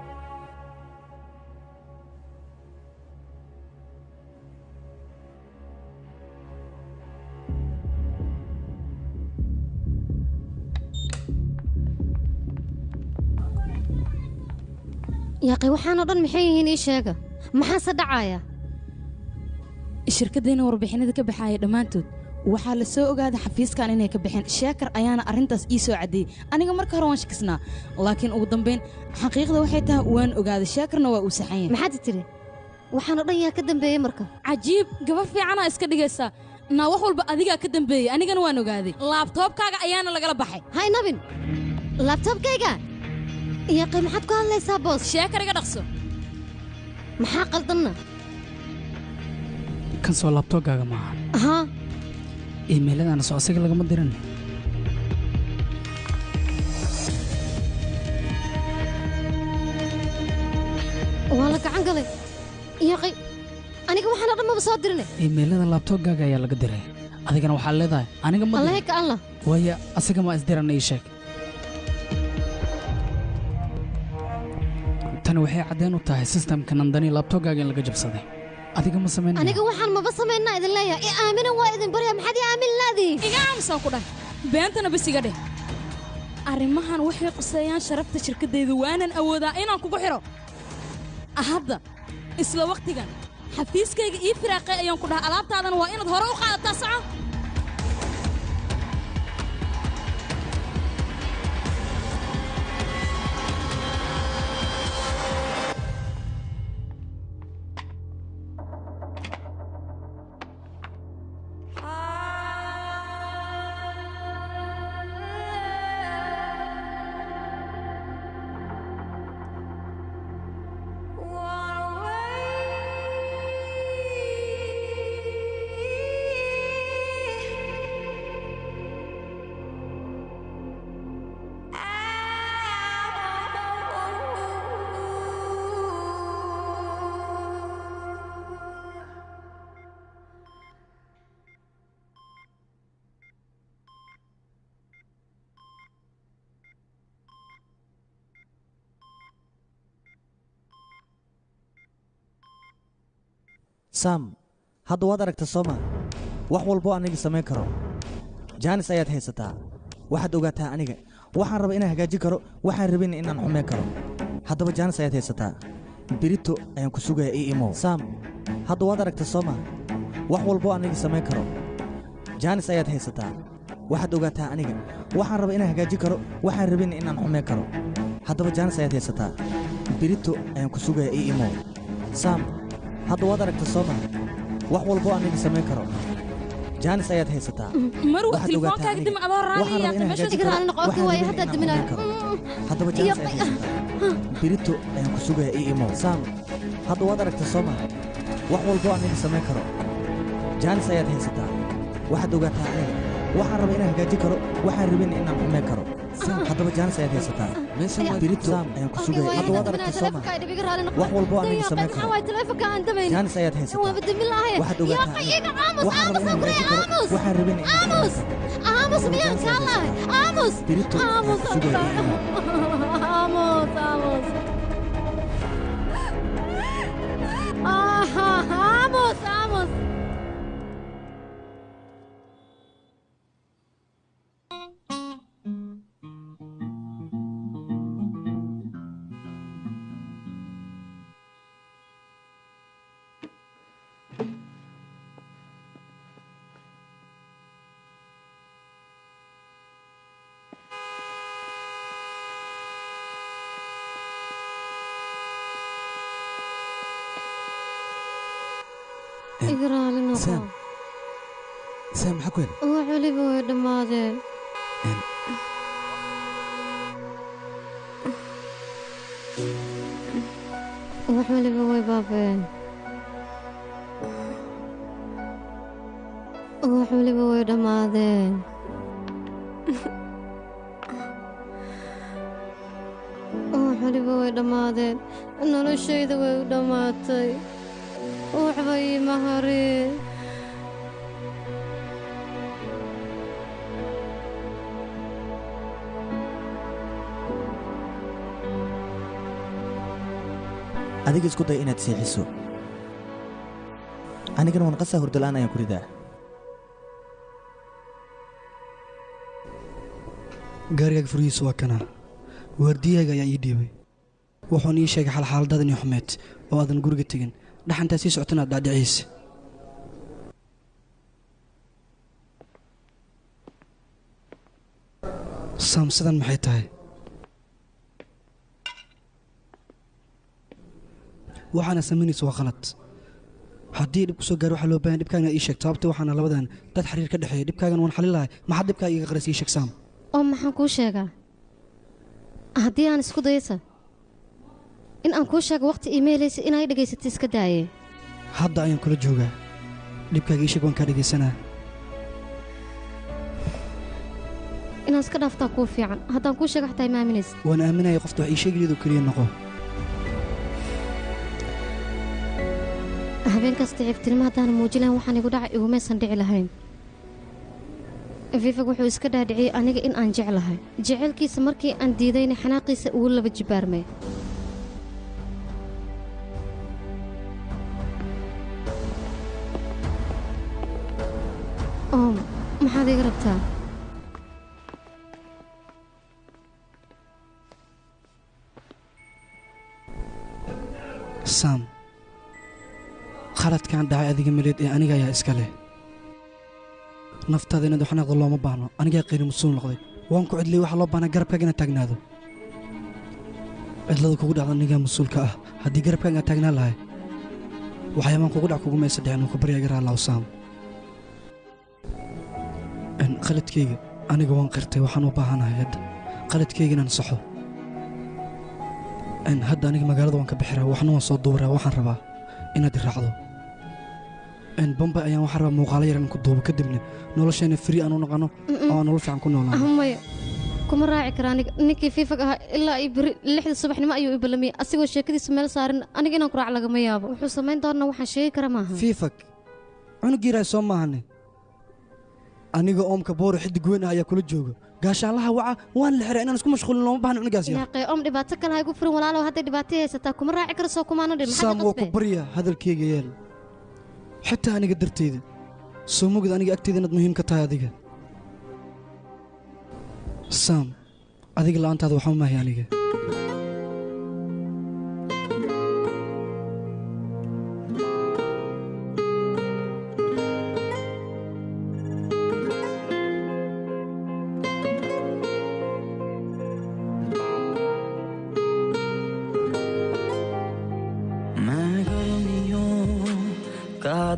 Speaker 2: yaaqi waxaan oo dhan maxay yihiin ii sheega maxaase dhacaya
Speaker 6: shirkaddeena warbixinada ka baxaaya dhammaantood waxaa la soo ogaaday xafiiskan inay ka baxeen sheekar ayaana arrintaas ii soo caddeeyey aniga marka hore waan shakisnaa laakiin ugu dambayn xaqiiqda waxay tahay waan ogaaday sheekarna waa uu saxan yahay
Speaker 2: maxaad tiri waxaan oo dhan yaa ka dambeeyey marka
Speaker 6: cajiib gaba fiicanaa iska dhigaysaa naa wax walba adigaa ka dambeeyey anigana waan ogaaday laabtoobkaaga ayaana lagala baxay
Speaker 2: hay nabin laabtoobkayga yaaqi maxaad ku hadlaysaa boos
Speaker 6: sheekar iga dhaqso
Speaker 2: maxaa qaldanna
Speaker 11: kan soo laabtoobkaaga maaha
Speaker 2: haa
Speaker 11: iimayladana soo asiga lagama diran
Speaker 2: waa la gacan galay yaaqi aniga waxaan oo dhan maba soo dirine
Speaker 11: iimaylada laabtoobkaaga ayaa laga diray adigana waxaad leedahay aniga ma
Speaker 2: allahi ka allah
Speaker 11: waaya asiga ma isdiran ii sheeg tani waxay caddeen u tahay sistamka nandani laabtoobkaaga in laga jabsaday adiga ma samayn
Speaker 2: aniga waxaan maba samaynaa idin leeyahay i aamina waa idin baryaa maxaad ii aamin laadiin
Speaker 6: iga aamusaan ku dhah beentana bas iga dheh arrimahan waxay quseeyaan sharafta shirkaddayda waanan awoodaa inaan kugu xidho hadda isla wakhtigan xafiiskayga ii firaaqay ayaan ku dhaha alaabtaadana waa inaad hore u qaadataa soco
Speaker 5: sam hadda waad aragta sooma wax walbo aniga samayn karo jaanis ayaad haysataa waxaad ogaataa aniga waxaan raba inaan hagaajin karo waxaan rabin inaan xumeyn karo haddaba jaanis ayaad haysataa berito ayaan ku sugaya ii imow sam hadda waad aragta sooma wax walbo aniga samayn karo jaanis ayaad haysataa waxaad ogaataa aniga waxaan raba inaan hagaajin karo waxaan rabin inaan xumeyn karo haddaba jaanis ayaad haysataa berito ayaan ku sugaya ii imow sam hadda waad aragta sooma wax walbo aniga samayn karo jaanis ayaad haysataa
Speaker 6: marwa telefonkaaga dib adoo raaliya meesha
Speaker 2: igraan noqon waay hadda diminayo
Speaker 5: haddaba jaanis ayaad haysataa berito ayaan ku sugaya ii imow saam hadda waad aragtay soo maha wax walbo aan idin samayn karo jaanis ayaad haysataa waxaad ogaataa aniga waxaan rabay inaan hagaajin karo waxaan rabin inaan xumeyn karo haddaba jaanis ayaad haysataa berito ayaan ku sugaya hadda waad aragtay soo maha wax walbo aan idin samayn karo jaanis ayaad haysataa waxaad ogaataa waxaan rabay inaan hagaajin karo waxaan rabin inaan
Speaker 2: aamus miyaan kaa lahay aamus
Speaker 5: berito ayaan ku sugaya ii imow
Speaker 2: aamus aamus
Speaker 4: سام maxaa ku helay
Speaker 2: wax waliba way dhammaadeen wax waliba way baabeen wax waliba way dhammaadeen wax waliba way dhammaadeen noloshayda way u dhammaatay waxba iima harin
Speaker 5: adiga isku day inaad seexiso anigana waan qasaa hurdala'aan ayaan ku ridaa
Speaker 7: gaarigaaga furihiisa waa kanaa waardiyaaga ayaa ii dhiibay wuxuuna ii sheegay xaalxaaladadan iyo xumeed oo aadan guriga tegin dhaxantaa sii socotana aad dhaadhiciisa saam sidan maxay tahay waxaana samaynaysa waa khalad haddii dhib ku soo gaaro waxaa loo baahan dhibkaagana ii sheeg sababta waxaana labadan dad xiriir ka dhexeeya dhibkaagana waan xalin lahay maxaad dhibkaaga iga qaras ii sheeg saam
Speaker 2: oo maxaan kuu sheegaa haddii aan isku daysa in aan kuu sheego waqti iimaylaysa inay dhegaysatay iska daaye
Speaker 7: hadda ayaan kula joogaa dhibkaaga ii sheeg waan kaa dhegaysanaa
Speaker 2: inaad iska dhaaftaa kuu fiican haddaan kuu sheego xataa ima aaminaysa
Speaker 7: waan aaminaya qofta wax ii sheegayadoo keliya noqo
Speaker 2: habeenkaasta ciiftinimo haddaan muujin lahayn waxaan igu dhaca igumaysan dhici lahayn fiifag wuxuu iska dhaadhiciyey aniga in aan jeclahay jecelkiisa markii aan diidayna xanaaqiisa ugu laba jibaarmay oo maxaad iga rabtaa
Speaker 7: saam khaladkaan dhacay adiga mileed ee aniga ayaa iska leh naftaada inaad waxnaaqda looma baahno anigaa qayri mas-uul noqday waan ku cidliyey waxaa loo baahnaa garabkaaga inaad taagnaado cidlada kugu dhacda anigaa mas-uulka ah haddii garabkaaga aad taagnaan lahay waxyaabaan kugu dhac kuguma aysa dhicin uu ka baryaa garaa allahu saam qaladkayga aniga waan qirtay waxaan u baahanahay hadda qaladkayga inaan saxo hadda aniga magaalada waan ka bixiraa waxna waan soo duuraa waxaan rabaa inaad i raacdo bombay ayaan waxaan rabaa muuqaalo yar inaan ku duubo kadibna noloshayna firi aan u naqano oo aan nolol fiican ku noolaano
Speaker 2: maya kuma raaci kara aniga ninkii fiifag ahaa ilaa iyo beri 6 subaxnimo ayuu i ballamiyey asigoo sheekadiisa meel saarin aniga inaan ku raac lagama yaabo wuxuu samayn doonaa waxaan sheegi kara maaha
Speaker 7: fiifag cunugiiraay soo maahane aniga oomka booro xiddig weyn ah ayaa kula jooga gaashaanlaha waca waan la xiray inaan isku mashquulin looma baahna cunugaas yar
Speaker 2: yaaqee oom dhibaato kale ha igu furin walaalow hadday dhibaato haysataa kuma raaci kara soo kumaana dhin
Speaker 7: saam waa ku barya hadalkayga yeel xitaa aniga darteyda soo mogid aniga agteyda inaad muhiim ka tahay adiga saam adiga la'aantaada waxba maahay aniga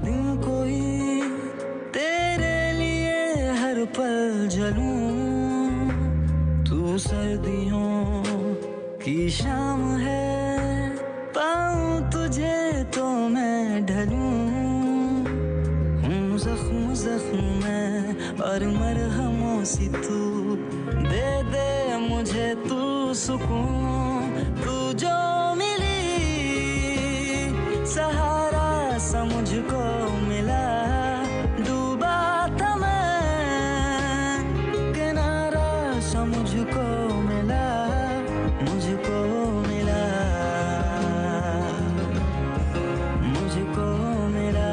Speaker 12: दिन कोई तेरे लिए हर पल जलूं तू सर्दियों शाम है पाऊं तुझे तो मैं ढलूं हूँ जख्म जख्म में और मरहमों सी तू दे दे मुझे तू सुकून तू जो मिली सहारा सा मुझको मिला डूबा था मैं किनारा सा मुझको मिला मुझको मिला मुझको मिला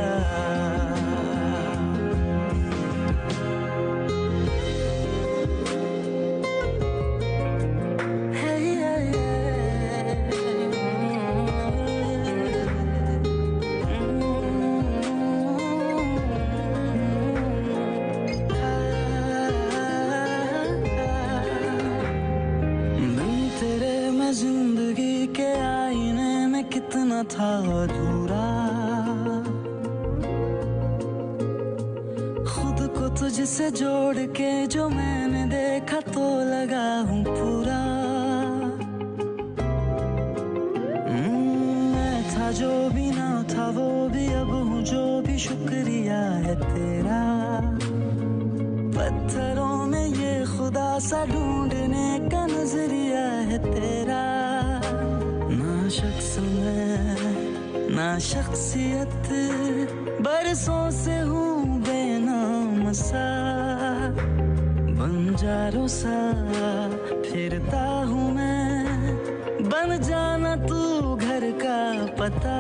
Speaker 12: जिंदगी के आईने में कितना था अधूरा खुद को तुझसे जोड़ के जो मैंने देखा तो लगा हूँ पूरा मैं था जो भी ना था वो भी अब हूँ जो भी शुक्रिया है तेरा पत्थरों में ये खुदा सा ढूंढने का नजरिया है तेरा ना शख्स में ना शख्सियत बरसों से हूँ बेनाम सा बंजारों सा फिरता हूँ मैं बन जाना तू घर का पता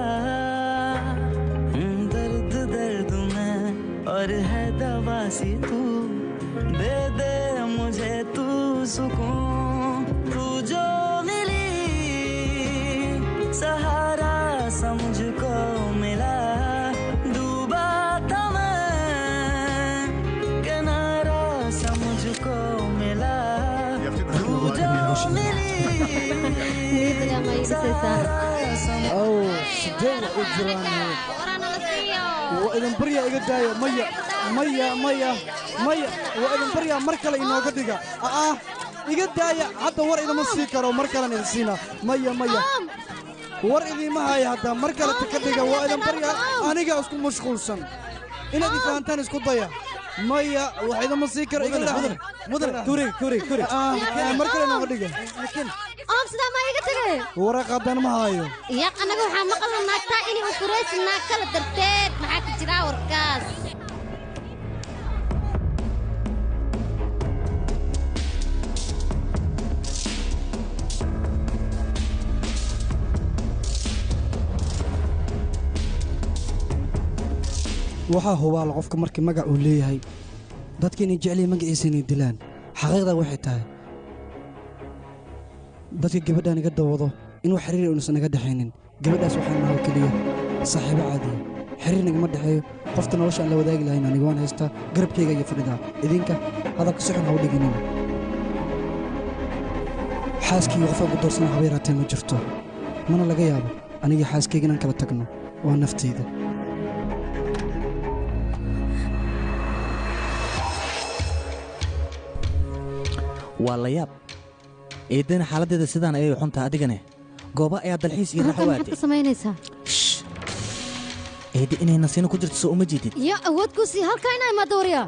Speaker 12: दर्द दर्द में और है दवा सी तू दे दे मुझे तू सुकून तू जो मिली सहारा सा मुझको मिला डूबा था मैं किनारा सा मुझको मिला तू जो मिली सहारा सा
Speaker 7: وإذا بريا إيجادايا ميا وإذا بريا مركلة إنه قديقة إيجادايا حتى ور إذا مسيكرو مركلة نسينا ميا ور إذا ما هي حتى مركلة تكديقة وإذا بريا أنا جا أسكن مشغول سن إن دي فانتان اسكو ضيا ميا وإذا مسيكر إيجادايا مدر كوري مركلة إنه قديقة لكن
Speaker 2: sidaa ma iga tagay
Speaker 7: waraqadan ma hayo
Speaker 2: yaa anaga waxa maqal naagta inay u furaysan kala darteed maxaa ka jira warkaas
Speaker 7: waxa hubaal qofka markii magac uu leeyahay dadkii inay jecel magaciisa inay dilaan xaqiiqda waxay tahay dadka gabadhan iga dawado inuu xiriir uusan naga dhaxaynin gabadhaas waxaan nahay kaliya saaxiibo caadi xiriir nagama dhaxeeyo qofta nolosha aan la wadaagi lahayn aniga waan haystaa garabkayga iyo fadhidaa idinka hadalka si xun ha u dhiginin xaaskii qof ugu doorsan habeeraatee ma jirto mana laga yaabo aniga xaaskayga inaan kala tagno waa naftayda
Speaker 5: waa la yaab eedana xaaladeeda sidaan ayay xuntaa adigane gooba ayaa dalxiis iyo raaxo
Speaker 2: maxaad ka samaynaysaa
Speaker 5: eedi inay nasiino ku jirto soo uma jeedid
Speaker 2: ya awood ku sii halka inay ma dooriya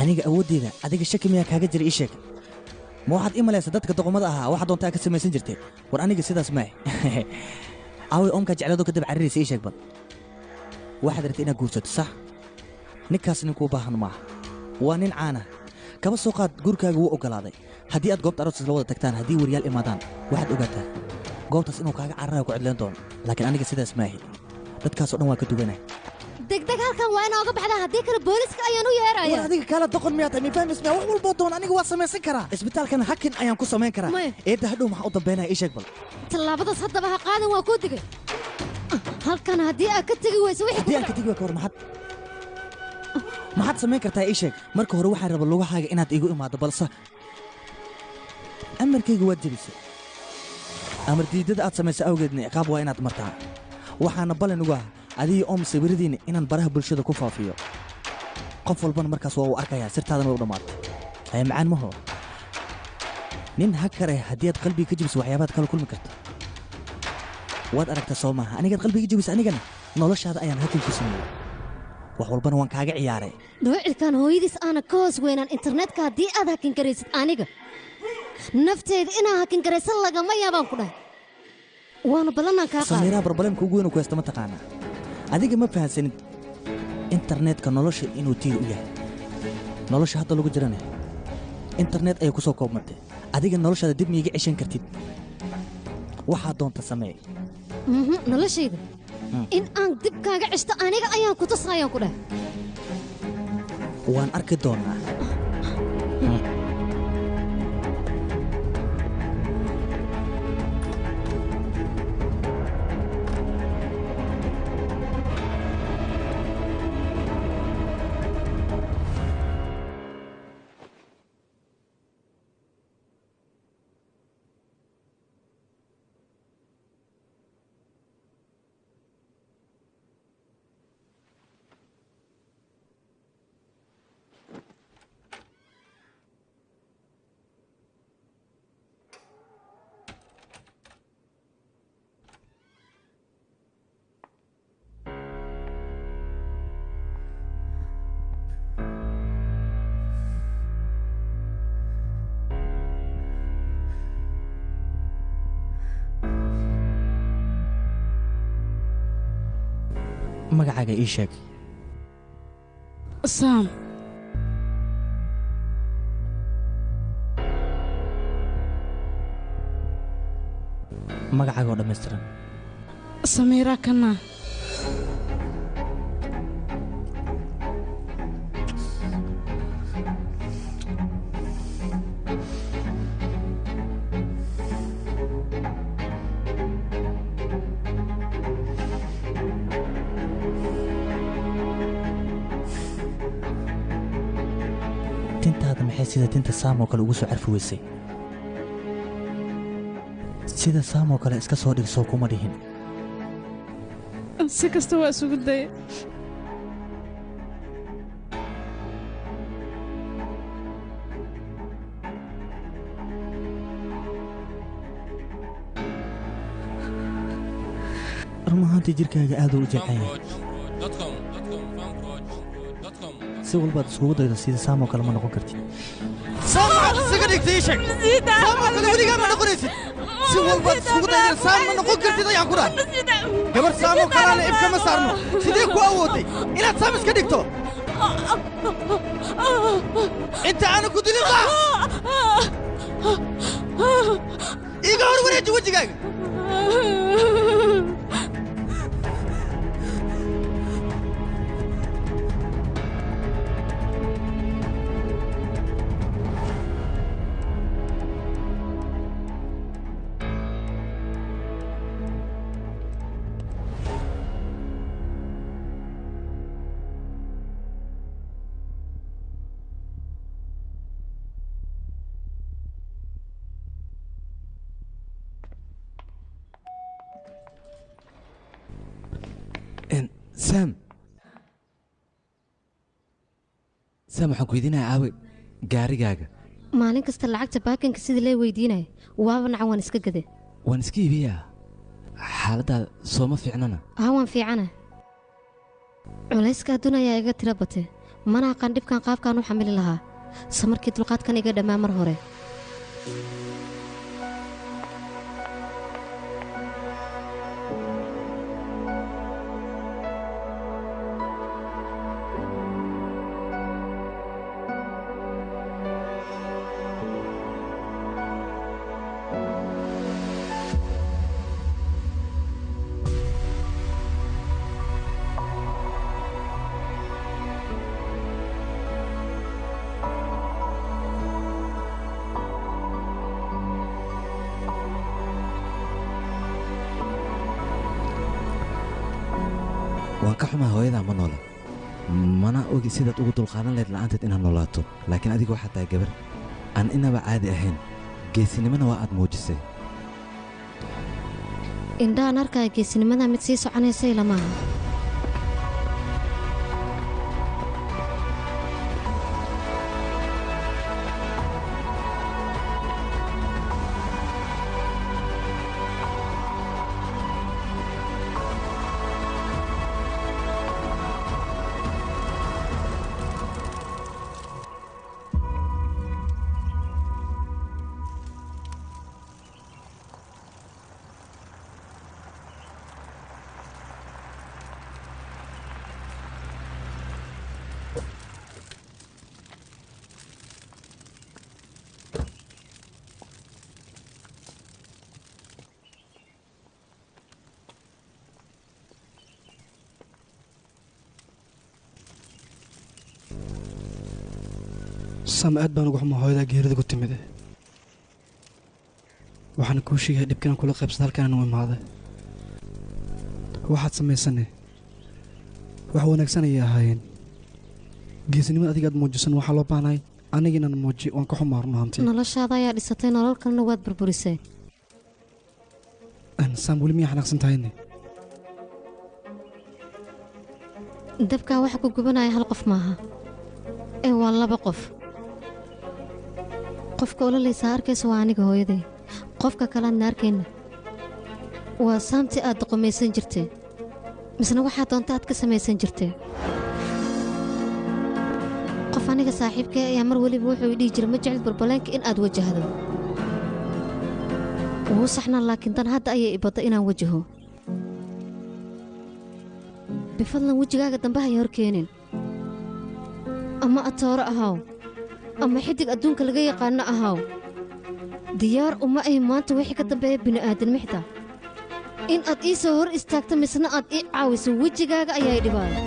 Speaker 5: aniga awooddeeda adiga shaki miyaa kaaga jira ii sheeg ma waxaad ii malaysa dadka doqomada ahaa waxaad doontaa ka samaysan jirtay war aniga sidaas maahe aaway oomkaa jeclaado kadib carriraysa ii sheeg bal waxaad rabtay inaad guursato sax ninkaas ninkuu baahan maaha waa nin caana kaba soo qaad gurkaaga wuu oggolaaday haddii aad goobta aroos la wada tagtaan haddii wariyaal imaadaan waxaad ogaataa goobtaas inuu kaaga cararayo ku cidleen doono laakiin aniga sidaas maahi dadkaasoo dhan waa ka duwanay
Speaker 2: degdeg halkan waa inooga baxdaa haddii kale booliska ayaan u yeeraya
Speaker 5: war adiga kala doqon miyaa tahay mifahmis miyaa wax walboo doon aniga waa samaysan karaa isbitaalkana hakin ayaan ku samayn karaa eedda hadhow maxaa u dambaynaya ii sheeg bal
Speaker 2: tallaabadaas haddaba ha qaadan waa kuu digay halkan haddii aad ka tegi weyso
Speaker 5: haddii aan ka tegi waa ka war maxaad samayn kartaa ii sheeg marka hore waxaan raba lugahaaga inaad iigu imaado balse amarkayga waad jebisay amar diidada aad samaysa awgeedna ciqaab waa inaad martaa waxaana ballan ugu ah adiga oo musawiradiinna inaan baraha bulshada ku faafiyo qof walbana markaas waa uu arkayaa sirtaadana way u dhammaatay haya macaan maho nin hakar ah haddii aad qalbiga ka jabiso waxyaabaad kala kulmi karta waad aragtaa soo maaha anigaad qalbiga jabisa anigana noloshaada ayaan hakan ku sameeyey wax walbana waan kaaga ciyaaray
Speaker 2: dawicilkan hooyadiis aana ka hoos weynaan internetka haddii aad hakin karaysid aniga nafteeda inaa hakin karaysan lagama yaabaan ku dhahay waana ballanaan kaa qaaday
Speaker 5: samiiraha barbalemka ugu weyn ku haysta ma taqaanaa adiga ma fahansanid internetka nolosha inuu tiir u yahay nolosha hadda lagu jirane internet ayay ku soo koobmatay adiga noloshaada dib miiga ceshan kartid waxaa doonta samee
Speaker 2: noloshayda in aan dib kaaga ceshto aniga ayaan ku tusayaan ku dhahay
Speaker 5: waan arki doonaa magacaaga ii sheeg
Speaker 10: saam
Speaker 5: magacaaga oo dhammaystiran
Speaker 10: samiira kana
Speaker 5: tintaada maxay sida tinta saamoo kale ugu soo carfi weysay sida saamoo kale iska soo dhigsoo kuma dhihin
Speaker 10: si kasta waa isugu daya
Speaker 5: run ahaantii jirkaaga aad u jilcan yahay si walbaad iskugu daydo sida saamoo kale ma noqon kartid
Speaker 13: saamaad isaga dhigtay ii sheeg saamoo kale weligaa ma noqonaysid si walbaad iskugu daydo saam ma noqon kartid ayaan ku dhahay gabar saamoo kalaana ibka ma saarno sidee ku awooday inaad saam iska dhigto inta aana ku dilin baa iiga hor wareeji wejigaaga
Speaker 4: saam waxaan ku weydiinaya caawe gaarigaaga
Speaker 2: maalin kasta lacagta baakinka sidii lee weydiinaya waaba nacan waan iska gade
Speaker 4: waan iska iibiyaa xaaladaada sooma fiicnana
Speaker 2: waan fiicana culayska adduun ayaa iga tira batee mana aqaan dhibkan qaabkaan u xamili lahaa samarkii dulqaadkan iga dhammaa mar hore
Speaker 4: waan ka xumaa hooyadaa ma noola mana ogi sidaad ugu dulqaadan lahayd la'aanteed inaad noolaato laakiin adiga waxaad tahay gabar aan inaba caadi ahayn geesinimona waa aad muujisay
Speaker 2: indhaan arkaya geesinimada mid sii soconaysay lamaaha
Speaker 7: saam aad baan uga xumaa hooyadaa geerida ku timid waxaana kuu sheegaya dhibkana kula qaybsada halkaan u imaaday waxaad samaysane wax wanaagsan ayay ahaayeen geesinimada adiga aad muujisan waxaa loo baahnahay aniga inaan muujiyo waan ka xumaa run ahaantii
Speaker 2: noloshaada ayaa dhisatay nolol kalena waad burburisay
Speaker 7: saam weli miyaa xanaaqsan tahayne
Speaker 2: dabkaa waxa ku gubanaya hal qof maaha ee waa laba qof qofka ololaysaa arkaysa waa aniga hooyaday qofka kaleadna arkayna waa saamtii aad doqomaysan jirtay misna waxaa doonta aad ka samaysan jirtay qof aniga saaxiibkee ayaa mar weliba wuxuu dhihi jiray ma jeclid balbaleenka in aad wajahdo wuu saxnaa laakiin dan hadda ayay ibadda inaan wajaho bifadlan wejigaaga dambe haya hor keenin ama atooro ahaaw ama xidig adduunka laga yaqaanno ahaaw diyaar uma ahi maanta wixii ka dambeeya bini'aadanmixda in aad ii soo hor istaagto misna aad ii caawiso wejigaaga ayaa i dhibaaya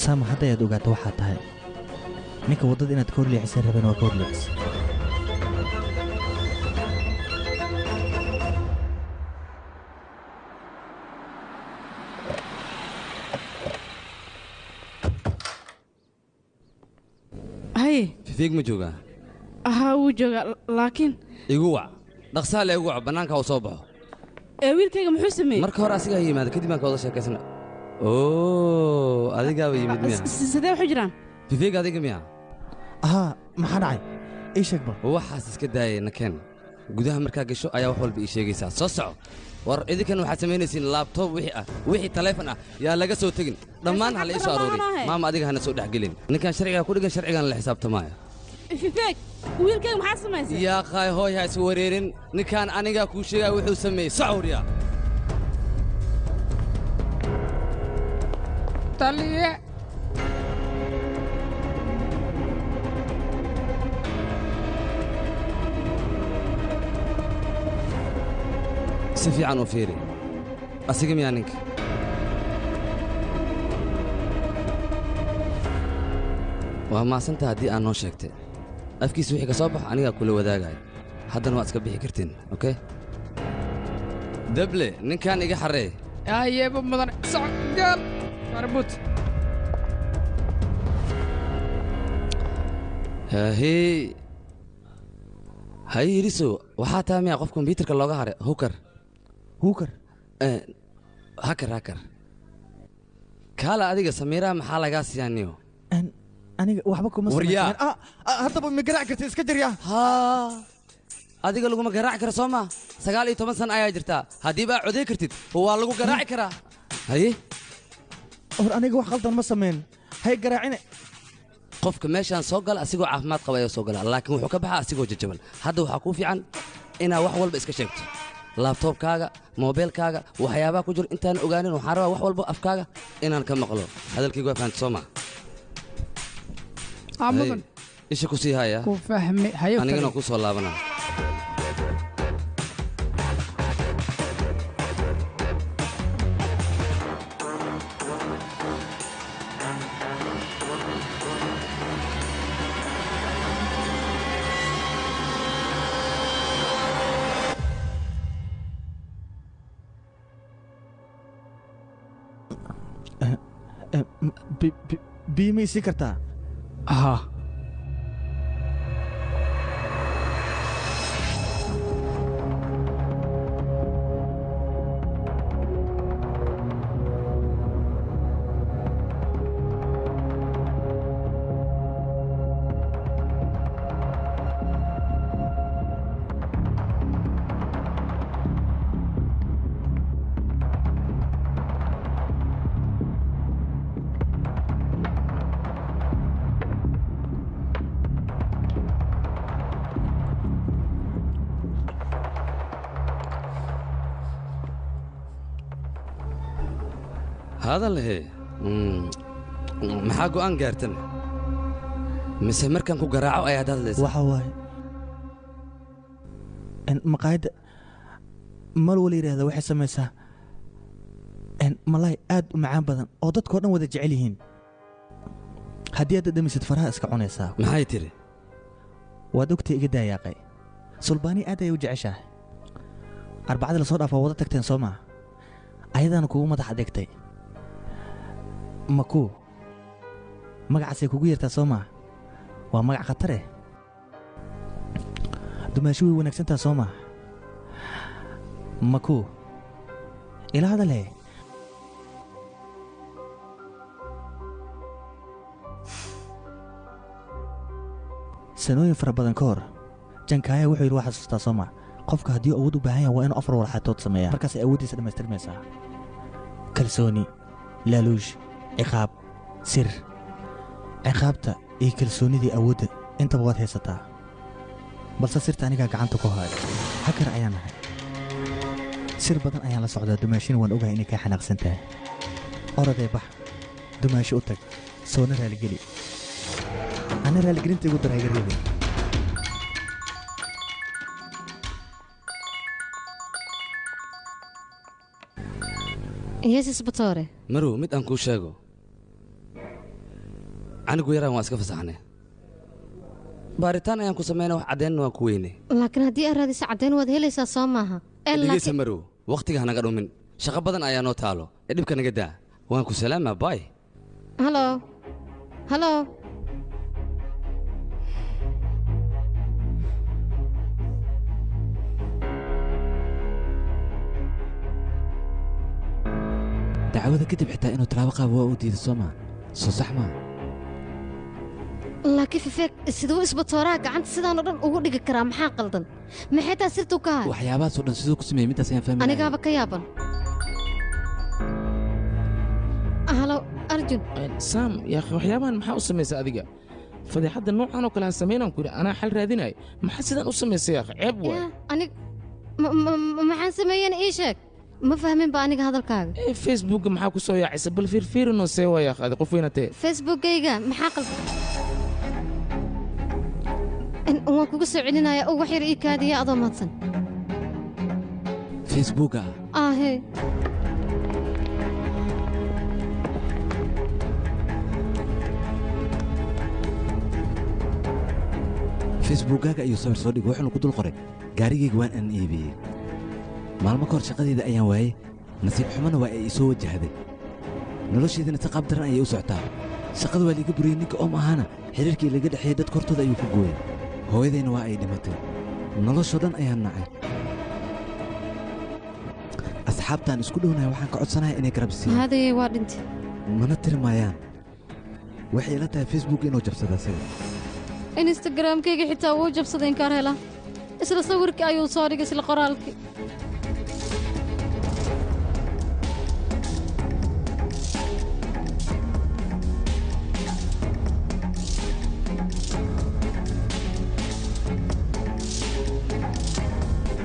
Speaker 5: saama hadda ayaad ogaato waxaa tahay ninka waddada inaad ka horleexisa rabeen waa ka horleexisa
Speaker 10: haye
Speaker 1: fifiig ma joogaa
Speaker 10: haa wuu joogaa laakiin
Speaker 1: igu wac dhaqsaa le igu wac bannaanka uu soo baxo
Speaker 10: wiilkayga muxuu sameeyey
Speaker 1: marka hore asigaa yimaada kadib baan ka wada sheekaysana oo adigaaba yimid miya
Speaker 10: sidee waxu jiraan
Speaker 1: fifiig adiga miya
Speaker 5: haa maxaa dhacay ii sheeg bal
Speaker 1: waxaas iska daayay nakeen gudaha markaa gasho ayaa wax walba ii sheegaysaa soo soco war idinkan waxaad samaynaysiin laabtoob wixii ah wixii taleefon ah yaa laga soo tegin dhammaan ha la ii soo arooriy maama adiga hana soo dhex gelin ninkan sharcigaa ku dhigan sharcigan la xisaabtamaayo
Speaker 10: fifiig wiilkayga maxaa samaysay
Speaker 1: yaa qaay hooy ha is wareerin ninkaan anigaa kuu sheegaya wuxuu sameeyey socawriya
Speaker 11: taliye
Speaker 1: si fiican u fiiri asiga miyaa ninka waa maasanta haddii aad noo sheegtay afkiisa wixii ka soo bax anigaa kula wadaagaya haddana waad iska bixi kartiin okey dable ninkan iga xarreey
Speaker 11: ayeeba mudan socgaal marbut
Speaker 1: hahey hay yidhiso waxaa taa miyaa qof kombyuutarka looga haray hukar hakar kaala adiga samiiraa maxaa lagaa siyaaniyo
Speaker 5: aniga waxba kuma
Speaker 1: waryaa
Speaker 5: haddaba ma garaac karta iska jiryaa
Speaker 1: haa adiga laguma garaaci kara soo maa 19 san ayaa jirtaa haddii baa coday kartid waa lagu garaaci karaa haye
Speaker 5: hor aniga wax qaldan ma samayn hay garaacine
Speaker 1: qofka meeshaan soo gala asigoo caafimaad qaba ayaa soo gala laakiin wuxuu ka baxaa asigoo jajaban hadda waxaa kuu fiican inaad wax walba iska sheegto laabtoobkaaga moobeelkaaga waxyaabaha ku jiro intaan ogaanin waxaan rabaa wax walba afkaaga inaan ka maqlo hadalkaygu waa fahamta soo maa
Speaker 11: mudan
Speaker 1: isha ku sii haya
Speaker 11: ku fahmi hayo
Speaker 1: anigana ku soo laabanaa
Speaker 5: biyo ma isii kartaa
Speaker 11: haa
Speaker 1: هذا اللي هي maxaa go'aan gaartan mise markaan ku garaaco ayaad hadlaysa
Speaker 5: waxa waaye maqaayadda mal wala yidhaahda waxay samaysaa malaay aad u macaan badan oo dadkao dhan wada jecel yihiin haddii aad dhadhamisid faraha iska cunaysaa
Speaker 1: maxay tidhi
Speaker 5: waad ogtay iga daayaaqay sulbaanii aad ayay u jeceshahay arbacada la soo dhaafaa wada tagteen soo maa ayadaana kugu madax adeegtay makuu magacaasay kugu yeertaa soo maa waa magac khatareh dumaasho way wanaagsantaa soo maa makuu ila hadalhe sanooyin fara badan ka hor jankaaya wuxuu yidhi waa xasuustaa soo maa qofka haddii awood u baahan yaha waa inuu 4 walxatood sameeyaa markaasay awooddiisa dhammaystirmaysaa kalsooni laaluush ciqaab sir ciqaabta iyo kalsoonnidii awoodda intaba waad haysataa balse sirta anigaa gacanta ku haayo hakar ayaan nahay sir badan ayaan la socdaa dumaashina waan ogahay inay kaa xanaaqsan tahay oraday bax dumaasho u tag soona raaligeli ana raaligelinta igu dar hayga reebin
Speaker 2: yeesis batoore
Speaker 1: marow mid aan kuu sheego anigu yaraan waan iska fasaxnay baaritaan ayaan ku samaynay wax caddeynna waan ku weynay
Speaker 2: laakiin haddii aad raadiso caddayn waad helaysaa soo maaha
Speaker 1: dhegeysa marow wakhtiga hanaga dhumin shaqo badan ayaa noo taalo ee dhibka naga daa waan ku salaamaa baay
Speaker 2: halo halo
Speaker 4: dacwada kadib xitaa inuu talaabo qaabo waa uu diiday soo maa soo sax maa
Speaker 2: laakiin fifeeg siduu isbatooraha gacanta sidaanoo dhan ugu dhigi karaa maxaa qaldan maxay taa sirtuu ka hay
Speaker 4: waxyaabahaasoo dhan siduu ku sameeyey middaas ayaan fahmi
Speaker 2: anigaaba ka yaaban halo arjun
Speaker 3: saam yaa waxyaabahan maxaa u samaysa adiga fadeexadda noocan oo kale ha samaynaan ku yidhi anaa xal raadinayo maxaa sidaan u samaysay yaakh ceeb waay
Speaker 2: anig maxaan sameeyeen ii sheeg ma fahmin ba aniga hadalkaaga
Speaker 3: facebookga maxaa ku soo yaacaysa bal fiirfiirinoo see waa yaakh adi qof weynatee
Speaker 2: facebookkayga maxaa qaldan waan kuga soo celinaya oo wax yar ii kaadiya adoo mahadsan
Speaker 4: facebooka
Speaker 2: ahe
Speaker 4: facebookkaaga ayuu sawir soo dhigay wuxuuna ku dul qoray gaarigayga waan aan iibiyey maalmo ka hor shaqadeyda ayaan waayey nasiib xumana waa ay isoo wajahday nolosheedana si qaab daran ayay u socotaa shaqada waa liiga buriyey ninka oom ahaana xiriirkii laga dhexeeyey dadka hortooda ayuu ku gooyey hooyadayna waa ay dhimatay noloshoo dhan ayaan nacay asxaabtaan isku dhownahay waxaan ka codsanahay inay garab siiyaan
Speaker 2: haadayey waa dhintay
Speaker 4: mana tiri maayaan waxay ila tahay facebook inuu jabsada isaga
Speaker 2: instagramkayga xitaa wuu jabsaday inkaar hela isla sawirkii ayuu soo dhigay isla qoraalkii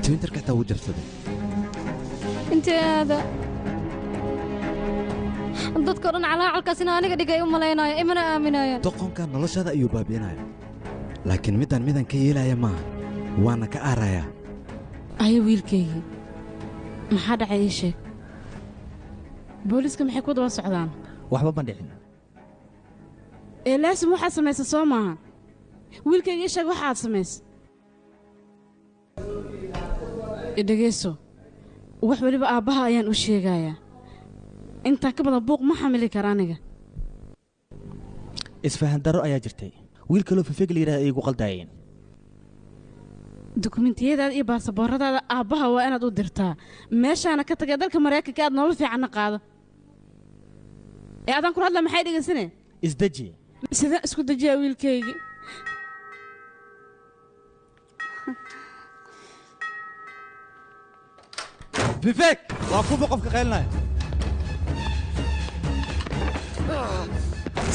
Speaker 4: twitterka xitaa wuu jabsaday
Speaker 2: intee aada dadkao dhan calaacalkaasina aniga dhigay u malaynayo imana aaminayaan
Speaker 4: doqonka noloshaada ayuu baabi'inaya laakiin midaan ka yeelaya maaha waana ka aarayaa
Speaker 10: ayo wiilkaygii maxaa dhacay ii sheeg booliiska maxay ku daba socdaan
Speaker 5: waxba ma dhicin
Speaker 10: ee laasim waxaad samaysa soo maaha wiilkayga ii sheeg waxaad samaysa dhegayso wax weliba aabbaha ayaan u sheegayaa intaan ka badan buuq ma xamili kara aniga
Speaker 5: isfahan darro ayaa jirtay wiil kaloo fifeeg la yidhahda ay igu qaldaayeen
Speaker 10: dukumentiyadaada iyo baasabooradaada aabbaha waa inaad u dirtaa meeshaana ka tagay dalka maraykanka aad nolol fiicanna qaado ee adaan kula hadla maxay dhegaysane
Speaker 5: isdeji
Speaker 10: sidaan isku dejiyaa wiilkaygii
Speaker 13: fifeeg waa kuba qofka qaylinaya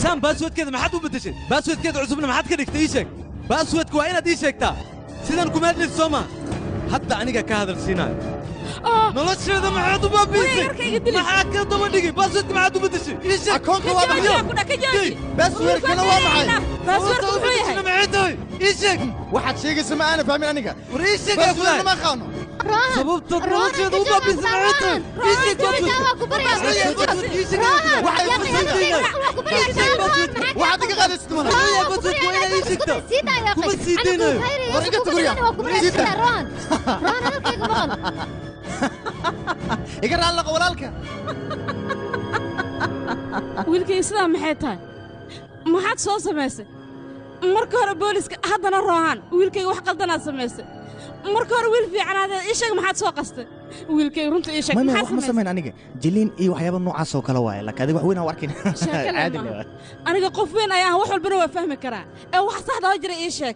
Speaker 13: saam baasweedkeeda maxaad u beddeshay baasweedkeeda cusubna maxaad ka dhigtay ii sheeg baasweedka waa inaad ii sheegtaa sidaan kuma hadlaysa soo maa hadda aniga ka hadal siinaayo nolosheeda maxaad u baabiisay maxaa ka daba dhigi baasweedka maxaad u bedeshay ii sheeg akoonka waa maxay baasweedkana waa maxay baasweedka wuxuu yahay maxay tahay ii sheeg waxaad sheegaysa ma aana fahmin aniga war ii sheeg baasweedka ma qaano sababta nolosheeda u baabiisay maxay tahay ii sheeg waxaad iga qaadaysid mana baasweedka waa inaad ii sheegto kuma sii daynayo war iga tagurya iga raalaqo walaalka
Speaker 10: wiilkayga sidaa maxay tahay maxaad soo samaysay marka hore booliska haddana roohan wiilkayga wax qaldanaad samaysay marka hore wiil fiicanaadee ii sheeg maxaad soo qastay wiilkayga runta ii sheeg
Speaker 5: wax ma samayn aniga jiliin iyo waxyaaba noocaas oo kale waaye laakiin adiga wax weyn aan arkin
Speaker 10: aniga qof weyn ayaan wax walbana waa fahmi karaa ee wax saxdaa jira ii sheeg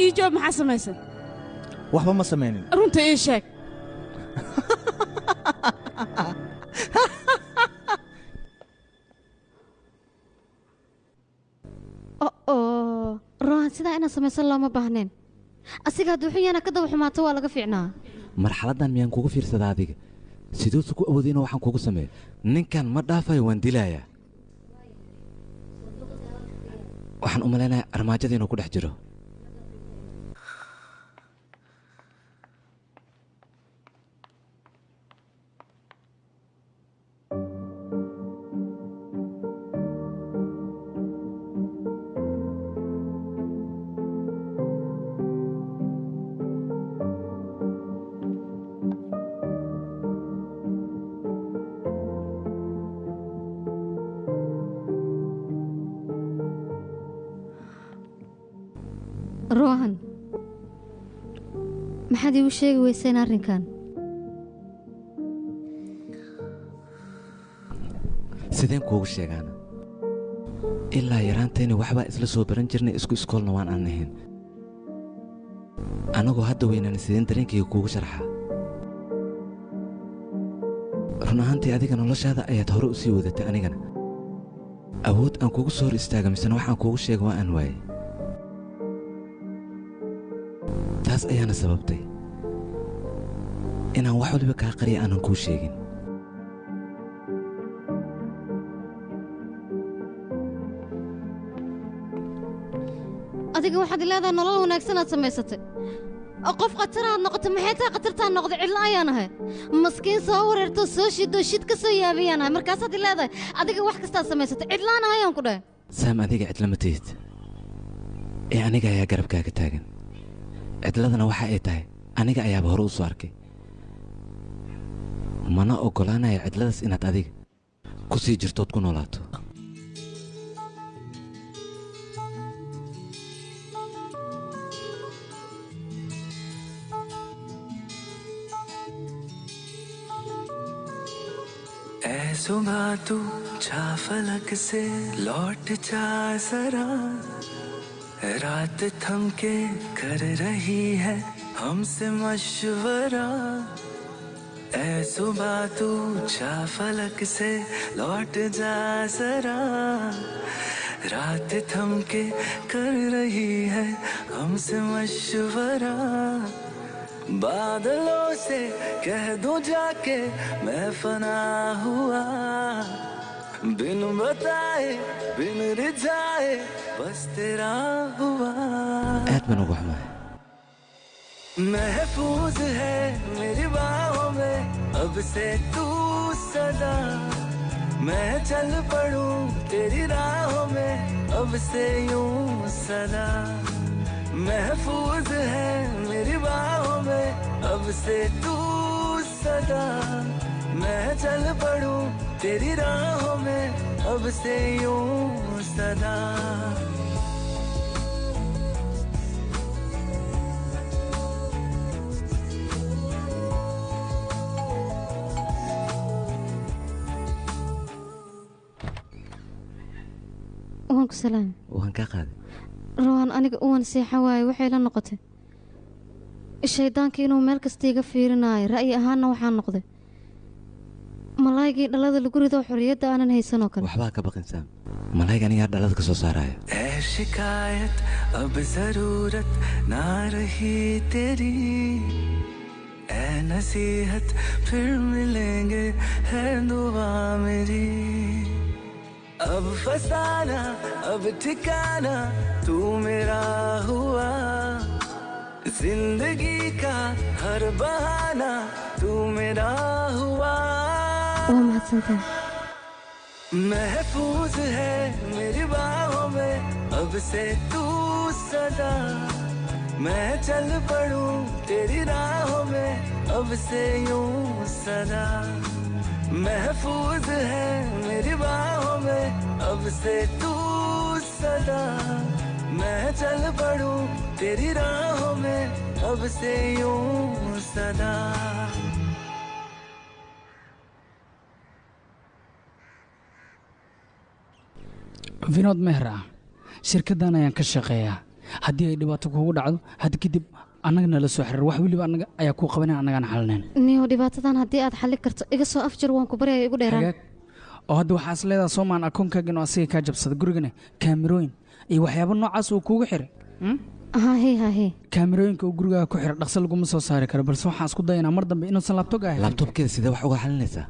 Speaker 10: ii joob maxaa samaysay
Speaker 5: waxba ma samaynin
Speaker 10: runta ii sheeg
Speaker 2: rohan sidaa inaad samaysan looma baahneen asiga hadduu xun yana ka daba xumaato waa laga fiicnaa
Speaker 4: marxaladdan miyaan kugu fiirsadaa adiga siduusu ku awooday inuu waxaan kugu sameeyo ninkan ma dhaafayo waan dilayaa waxaan u malaynayaa armaajada inuu ku dhex jiro
Speaker 2: rohan maxaad iigu sheegi weyseen arrinkan
Speaker 4: sideen kuugu sheegaana ilaa yaraantayni waxbaa isla soo baran jirnay isku iskoolna waan aan ahayn annagoo hadda weynana sideen dareenkayga kuugu sharxaa run ahaantii adiga noloshaada ayaad hore u sii wadatay anigana awood aan kugu soo hor istaaga misena waxaan kuugu sheega waa aan waayey taas ayaana sababtay inaan wax waliba kaa qariya aanan kuu sheegin
Speaker 2: adiga waxaad leedahay nolol wanaagsan aad samaysatay qof khataraad noqotay maxay tahay khatartaan noqday cidla ayaan ahay maskiin soo wareerto soo shidoo shid ka soo yaabayaan ahay markaasaad leedahay adiga wax kastaad samaysatay cidlaan ahayaan ku dhahay
Speaker 4: saam adiga cidlama tihid ee aniga ayaa garabkaaga taagan cidladana waxa ay tahay aniga ayaaba hore u soo arkay mana oggolaanaya cidladaas inaad adiga ku sii jirtood ku noolaato
Speaker 12: सुबह तू जा फलक से लौट जा जरा रात थम के कर रही है हमसे मशवरा ऐ सुबह तू जा फलक से लौट जा जरा रात थम के कर रही है हमसे मशवरा बादलों से कह दो जाके मैं फना हुआ बिन बताए बिन रिझाए बस तेरा हुआ
Speaker 4: aad baan ugu xumahay
Speaker 12: महफूज है मेरी बाहों में अब से तू सदा मैं चल पड़ूं तेरी राहों में अब से यूं सदा महफूज है मेरी बाहों में अब से तू सदा मैं चल पड़ूं तेरी राहों में अब से यूं सदा
Speaker 2: waan ku salaam
Speaker 4: waan kaa qaaday
Speaker 2: rohan aniga uwan seexan waaye waxay la noqotay shaydaanka inuu meel kasta iga fiirinaayo ra'yi ahaanna waxaan noqday malaa'igii dhalada lagu rido xorriyadda aanan haysanoo kale
Speaker 4: waxbaa ka baqin saam malaa'ig anigaa dhalada ka soo saaraayo
Speaker 12: ऐ शिकायत अब जरूरत ना रही तेरी ऐ है नसीहत फिर मिलेंगे है दुआ मेरी अब फसाना अब ठिकाना तू मेरा हुआ जिंदगी का हर बहाना तू मेरा हुआ महफूज है मेरी बाहों में अब से तू सदा मैं चल पड़ूं तेरी राहों में अब से यूं सदा महफूज है मेरी बाहों में अब से तू सदा मैं चल पड़ूं तेरी राहों में अब से यूं सदा
Speaker 11: vinood mehra shirkaddan ayaan ka shaqeeyaa haddii ay dhibaato kugu dhacdo hadda kadib annagana la soo xiriir wax weliba annaga ayaa kuu qabanaya annagana xalinayn
Speaker 2: niyo dhibaatadan haddii aad xalli karto iga soo afjar waan ku baryaya igu dheeraan
Speaker 11: oo hadda waxaas leedaha soomaan akoonkaagan oo asiga kaa jabsada gurigana kaamirooyin iyo waxyaabo noocaas uu kuugu xiray kaamirooyinka uu gurigaaga ku xira dhaqso laguma soo saari karo balse waxaan isku dayanaa mar dambe inuusan laabtooga ahayn
Speaker 4: laabtoobkeeda sidee wax uga xalinaysaa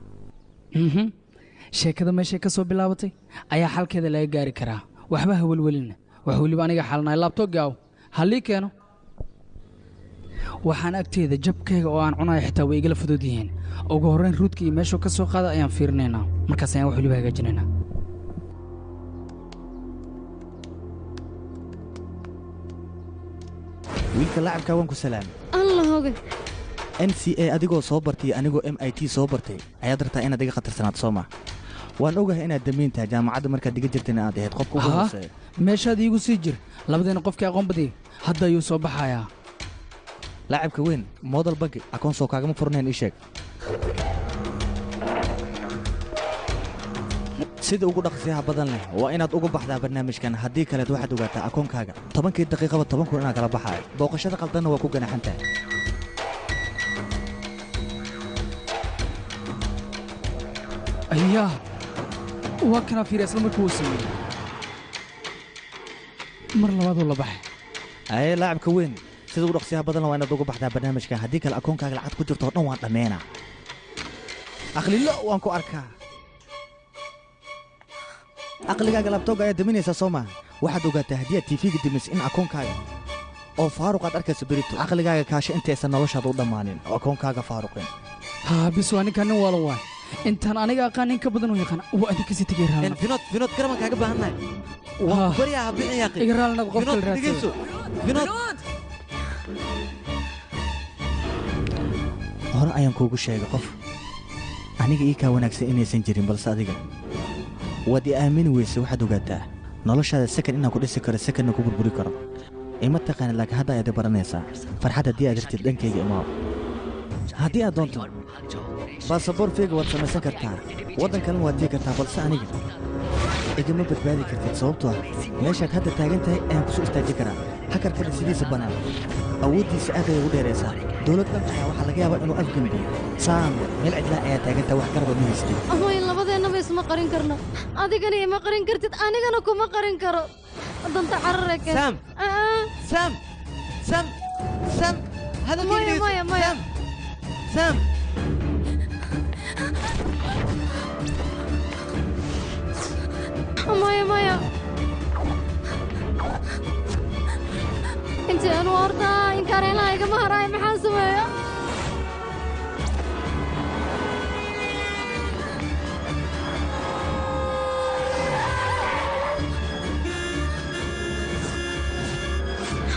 Speaker 11: sheekada meeshay ka soo bilaabatay ayaa xalkeeda laga gaari karaa waxba ha welwelina wax weliba aniga xalinaya laabtoogaaw hallii keeno waxaan agteeda jabkayga oo aan cunayo xitaa way igala fudud yihiin ugu horrayn ruudka iyo meeshuu ka soo qaada ayaan fiirinaynaa markaas ayaan wax weliba hagaajinaynaa
Speaker 5: wiilka laacabkaa waan ku salaamay
Speaker 2: allah hoge
Speaker 5: NCA adigoo soo bartay anigoo MIT soo bartay ayaad rabtaa inaad iga khatarsanaato soo ma waan ogahay inaad damiin tahay jaamacadda markaad iga jirtayna aad ahayd qofka ugu hooseeya
Speaker 11: meeshaad iigu sii jir labadeena qofkii aqoon badiyay hadda ayuu soo baxayaa
Speaker 5: laacibka weyn model banki akoon soo kaagama furnayn ii sheeg sida ugu dhaqsiyaha badan leh waa inaad uga baxdaa barnaamijkan haddii kaleed waxaad ogaataa akoonkaaga 10kii daqiiqaba 10 kun inaad kala baxaayo booqashada qaldanna waa ku ganaxan tahay
Speaker 11: ayaa waa kanaa fiiriya isla markii uu sameeyey mar labaaduu la baxay
Speaker 5: aye laacibka weyn sida ugu dhaqsiyaha badan waa inaad uga baxdaa barnaamijkan haddii kale akoonkaaga lacag ku jirto oo dhan waan dhammeynaa aqlilo waan ku arkaa aqligaaga labtooga ayaa daminaysaa soo maaha waxaad ogaataa haddii aad tiifiga dimis in akoonkaaga oo faaruq aad arkayso berito aqligaaga kaasho intaysan noloshaada u dhammaanin oo akoonkaaga faaruqin
Speaker 11: bis waa ninkaan nin waalan waay intaan aniga aqaan in ka badan u yaqaan waa adin kasii tegay raalna
Speaker 4: vinood garaban kaaga baahannahay waan ku baryaa habixin yaaqi
Speaker 11: iga raalnad qof kale
Speaker 4: raadso vinood
Speaker 5: hore ayaan kuugu sheegay qof aniga ii kaa wanaagsan inaysan jirin balse adiga waad i aamini weyse waxaad ogaataa noloshaada sakan inaan ku dhisi karo sakanna ku burburi karo ima taqaanid laakiin hadda ayaad i baranaysaa farxad haddii aad rabtid dhankayga imaao haddii aad doonto baasaboor feega waad samaysan kartaa waddan kalena waad tii kartaa balse aniga igama badbaadi kartid sababtoo ah meeshaad hadda taagan tahay ayaan kusoo istaajin karaa hakarkana sidiisa bannaan awooddiisa aad ayay u dheeraysaa dowlad dhan ayaa waxaa laga yaabaa inuu afgembiyo saam meel cidlaa ayaa taagantaa wax garaba ma haystid
Speaker 2: ahoy labadeennaba isma qarin karno adigana ima qarin kartid anigana kuma qarin karo danta carare keen
Speaker 4: sam
Speaker 2: maya maya
Speaker 4: sam
Speaker 2: maya maya intii anu hortaa inkaareenlaha igama haraay maxaan sameeya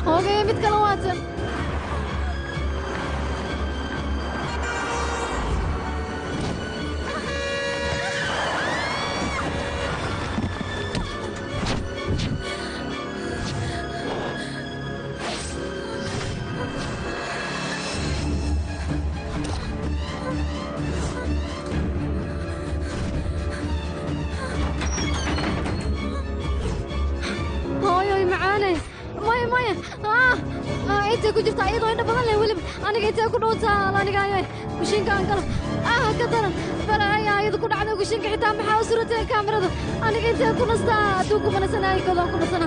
Speaker 2: hogee mid kale waatan intay ku jirta iyadoo indha badan leh weliba aniga intay ku dhowtaa aniga kushiinka aan galo ka daran balaya iyadu ku dhacday kushiinka xitaa maxaa u suratay kaamirada aniga intay ku nastaa hadduu ku banasanahay godaan ku nasana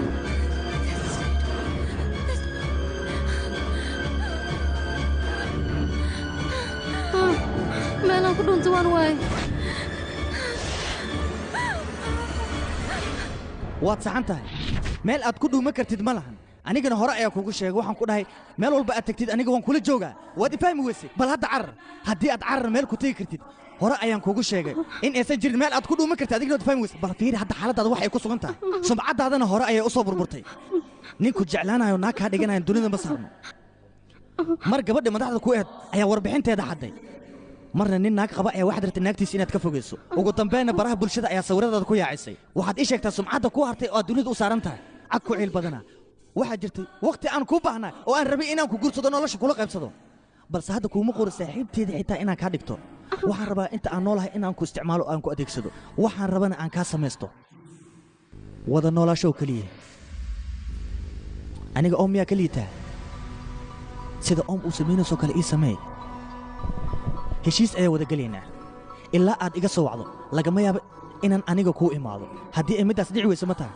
Speaker 6: dhuunta waan waaye
Speaker 5: waad saxan tahay meel aad ku dhuuma kartid ma lahan anigana hore ayaa kugu sheegay waxaan ku dhahay meel walba aad tagtid aniga waan kula joogaa waad ifahmi weysay bal hadda carar haddii aad carar meel ku tegi kartid hore ayaan kugu sheegay in aysan jirin meel aad ku dhuuma kartid adigana waad ifahmi weysay bal fiiri hadda xaaladaada wax ay ku sugan tahay sumcaddaadana hore ayay u soo burburtay ninku jeclaanayo naag kaa dhiganayan dunida ma saarno mar gabadha madaxda ku eed ayaa warbixinteeda xadday marna nin naag qaba ayaa waxaad rabtay naagtiisa inaad ka fogayso ugu dambeynna baraha bulshada ayaa sawiradaada ku yaacisay waxaad ii sheegtaa sumcadda ku hartay oo aad dunida u saaran tahay cag ku ciil badana waxaa jirtay wakhti aan kuu baahnaa oo aan rabay inaan ku guursado nolosha kula qaybsado balse hadda kuuma qori saaxiibteeda xitaa inaan kaa dhigto waxaan rabaa inta aan noolahay inaan ku isticmaalo oo aan ku adeegsado waxaan rabana aan kaa samaysto wada noolaasho keliya aniga oom miyaa ka liitaa sida oom uu samaynaysoo kale ii sameey heshiis ayaa wada gelaynaa ilaa aad iga soo wacdo lagama yaabo inaan aniga kuu imaado haddii ay middaas dhici weyso ma tahay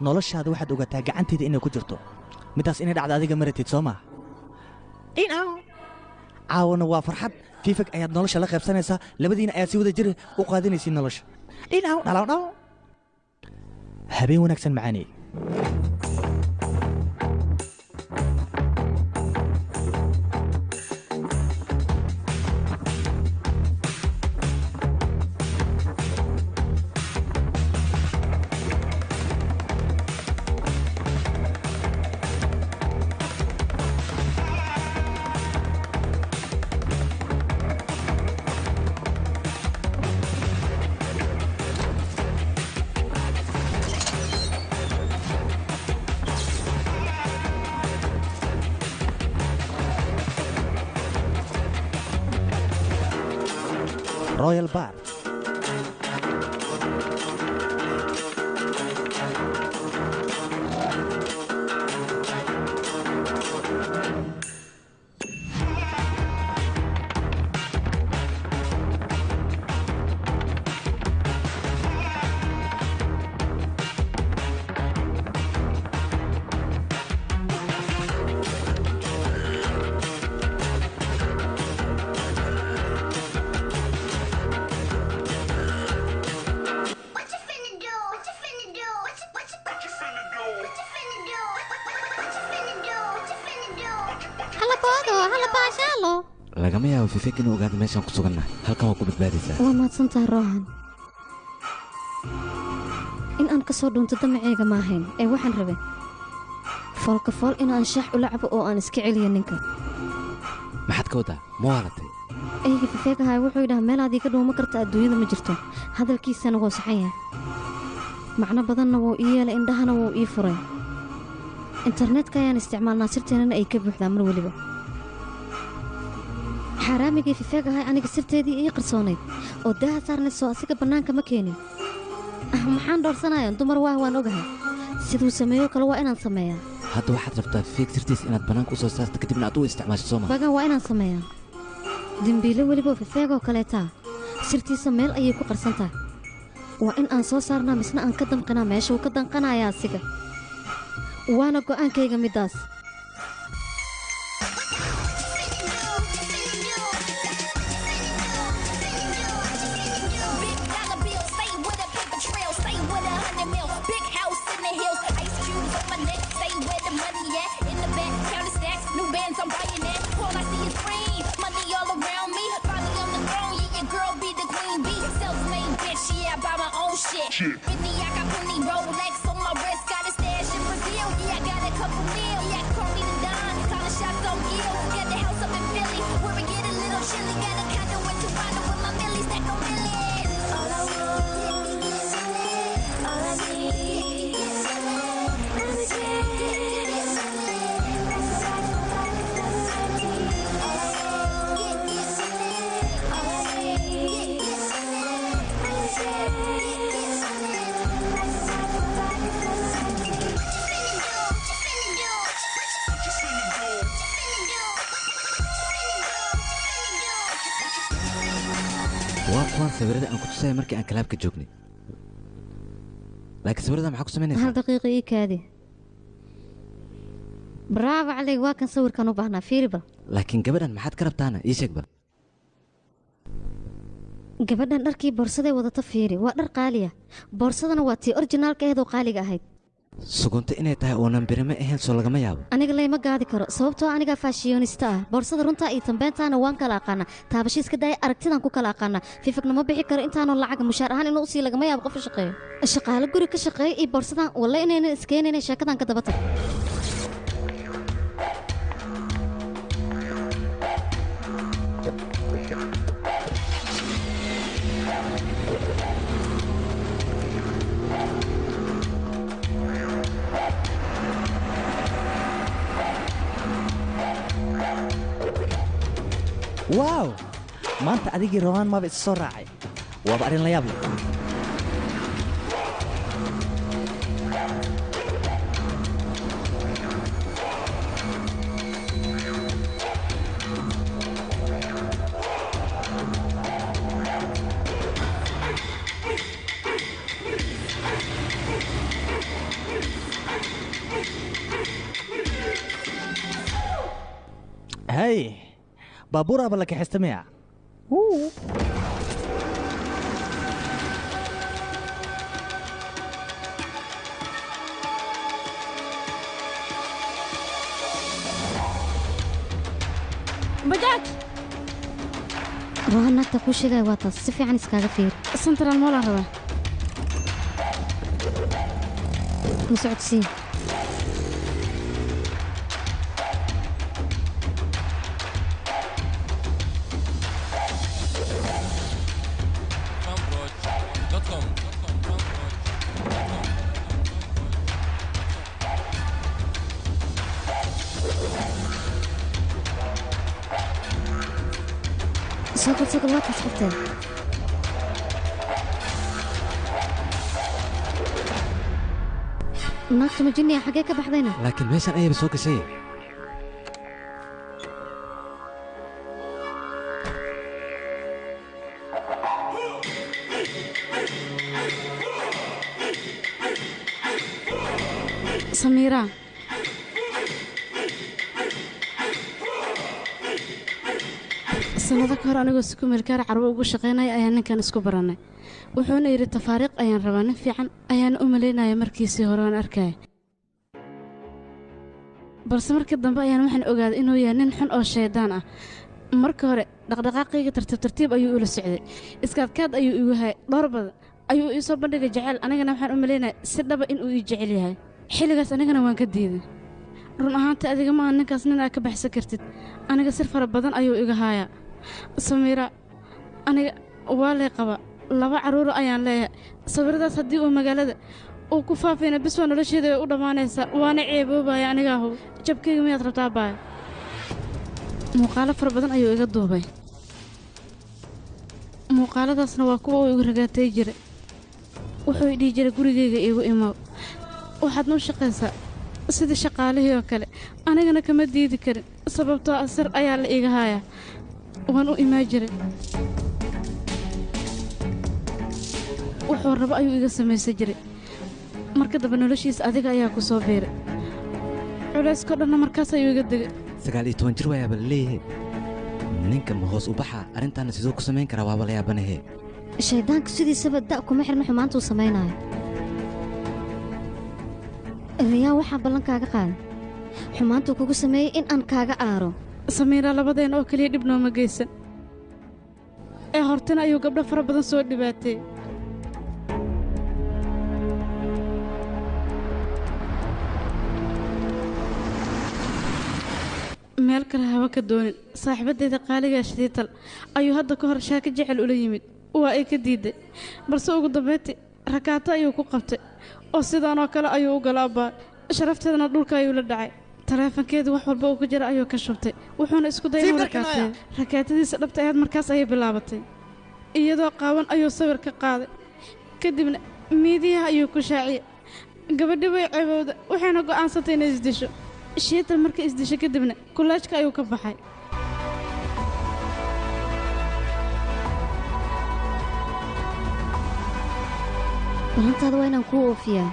Speaker 5: noloshaada waxaad ogaataa gacanteeda inay ku jirto middaas inay dhacda adiga maratid soo maa caawana waa farxad fiifag ayaad nolosha la qaybsanaysaa labadiina ayaad si wada jiri u qaadanaysiin nolosha habeen wanaagsan macaaney Royal Bar.
Speaker 4: lagama yaabo fifek inuu ogaado meeshaan ku sugannahay halkan waa ku badbaadaysaa
Speaker 2: waa mahadsantahay roohan in aan ka soo dhuunto damaceyga ma ahayn ee waxaan rabay foolka fool inaan shaax ula cabo oo aan iska celiyo ninka
Speaker 4: maxaad ka wadaa ma waalatay
Speaker 2: eyga fifeekahay wuxuu yidhaha meel aad iiga dhuuma karta adduunyada ma jirto hadalkiisana wuu saxan yahay macno badanna wuu ii yeelay indhahana wuu ii furay internetka ayaan isticmaalnaa sirteennana ay ka buuxdaa mar weliba xaaraamigii fifeekahay aniga sirteedii ii qarsoonayd oo daaha saarnaysoo asiga bannaanka ma keenin maxaan dhowrsanayan dumar waan ogahay siduu sameeyo kale waa inaan sameeyaa
Speaker 4: hadda waxaad rabtaa fifeek sirtiis inaad bannaanka u soo saarto kadibna aad u isticmaasho soo maa
Speaker 2: bagan waa inaan sameeyaa dembiile weliboo fifeegoo kaleetaa sirtiisa meel ayay ku qarsantahay waa in aan soo saarnaa misna aan ka damqinaa meeshuu ka danqanayaa asiga waana go'aankayga middaas
Speaker 14: Shit. Baby, I got plenty Rolex on my wrist, got a stash in Brazil. Yeah, I got a couple mil. Yeah, call me the Don, kind of shots on Gil. Got the house up in Philly, where we get a little chilly. Got a condo in Toronto with my millies, stack on millions. All I want, all I need,
Speaker 4: waa kuwaan sawirada aan ku tusaya markii aan kalaabka joognay laakiin sawirada maxaa ku samaynaysaa
Speaker 2: hal daqiiqa ii kaadi bravo calayg waa kan sawirkan u baahnaa fiiri bal
Speaker 4: laakiin gabadhan maxaad ka rabtaana ii sheeg bal
Speaker 2: gabadhan dharkii boorsaday wadata fiiri waa dhar qaaliya boorsadana waa tii orginaalka aheedoo qaaliga ahayd
Speaker 4: sugunta inay tahay oonan birime ahayn soo lagama yaabo
Speaker 2: aniga layma gaadi karo sababtoo anigaa faashiyonista ah boorsada runtaa iyo tambeentaana waan kala aqaana taabasho iska daaya aragtidaan ku kala aqaana fifigna ma bixi karo intaanoo lacaga mushaar ahaan inuu usii lagama yaabo qof shaqeeyo shaqaale guri ka shaqeeya iyo boorsadan walla inaynan iskeenayna sheekadan ka daba tag
Speaker 5: waaw maanta adigii rawaan maaba is soo raacay waaba arrin la yaab leh hay baabuur aba la kaxaysta miya
Speaker 10: bajaaj
Speaker 2: ruuhan naagta kuu sheegaya waa taas si fiican iskaaga fiiri
Speaker 10: central moolaan rabaa
Speaker 2: ma socodsiin سوق الوقت سقطتين naagta majiniya xagee ka baxdayna
Speaker 4: laakiin meeshan ayaba soo gashay
Speaker 10: samiira sanado ka hor anigoo sukumeelkaar carwo ugu shaqaynaya ayaan ninkan isku barannay wuxuuna yidhi tafaariiq ayaan rabaa nin fiican ayaana u malaynaya markiisii hore aan arkaya balse markii dambe ayaan waxaan ogaaday inuu yahay nin xun oo shaydaan ah marka hore dhaqdhaqaaqayga tartiib tartiib ayuu ula socday iskaadkaad ayuu igu hayay dhowr badan ayuu ii soo bandhigay jaceyl anigana waxaan u malaynaya si dhaba inuu ii jecel yahay xilligaas anigana waan ka diiday run ahaantii adiga maaha ninkaas nin aad ka baxsan kartid aniga sir fara badan ayuu iga haayaa samiira aniga waa lay qaba 2 carruur ayaan leeyahay sawiradaas haddii uu magaalada uu ku faafayna bis waa nolosheeda way u dhammaanaysaa waana ceeboobaya anigaahu jabkayga miyaad rabtaa baaya muuqaalo fara badan ayuu iga duubay muuqaaladaasna waa kuwa uu igu ragaatay jiray wuxuu i dhihi jiray gurigayga iigu imaw waxaad nuu shaqaysaa sidii shaqaalihii oo kale anigana kama diidi karin sababtoo ah sir ayaa la iiga haayaa waan u imaa jiray wuxuu rabo ayuu iga samaysan jiray marka dambe noloshiisa adiga ayaa ku soo biiray culayskao dhanna markaas ayuu iga degay
Speaker 4: 19 jir wayaaba la leeyahay ninka ma hoos u baxa arrintaana sidoo ku samayn karaa waaba la yaabanahe
Speaker 2: shaydaanku sidiisaba da' kuma xirna xumaantuu samaynayo riyaan waxaa ballankaaga qaaday xumaantuu kugu sameeyey in aan kaaga aaro
Speaker 10: samiira labadeenna oo keliya dhib nooma geysan ee hortana ayuu gabdho fara badan soo dhibaatay meel kale haba ka doonin saaxiibaddayda qaaligaa shadiital ayuu hadda ka hor shaaka jecel ula yimid waa ay ka diidday balse ugu dambayntii rakaato ayuu ku qabtay oo sidaanoo kale ayuu u gala abbaa sharafteedana dhulka ayuu la dhacay taleefankeedu wax walba uu ku jira ayuu ka shubtay wuxuuna isku dayay inuu rakaateeyo rakaatadiisa dhabta ahayd markaas ayay bilaabatay iyadoo qaawan ayuu sawir ka qaaday kadibna miidiyaha ayuu ku shaaciyey gabadhi way ceebowda waxayna go'aansatay inay isdisho shiital markay isdisho kadibna kullaajka ayuu ka baxay
Speaker 2: ballantaada waa inaan kuu oofiyaa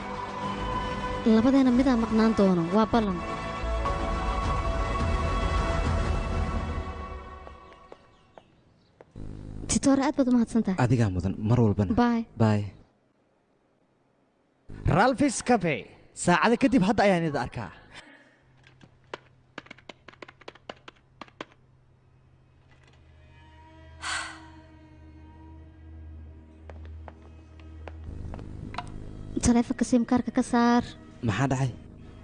Speaker 2: labadeena midaa maqnaan doono waa ballan titoore aad baad u mahadsantahay
Speaker 4: adigaa mudan mar walbana
Speaker 2: baay
Speaker 4: baay
Speaker 5: ralfis cafe saacada kadib hadda ayaan idin arkaa
Speaker 2: taleefanka simkaarka ka saar
Speaker 4: maxaa dhacay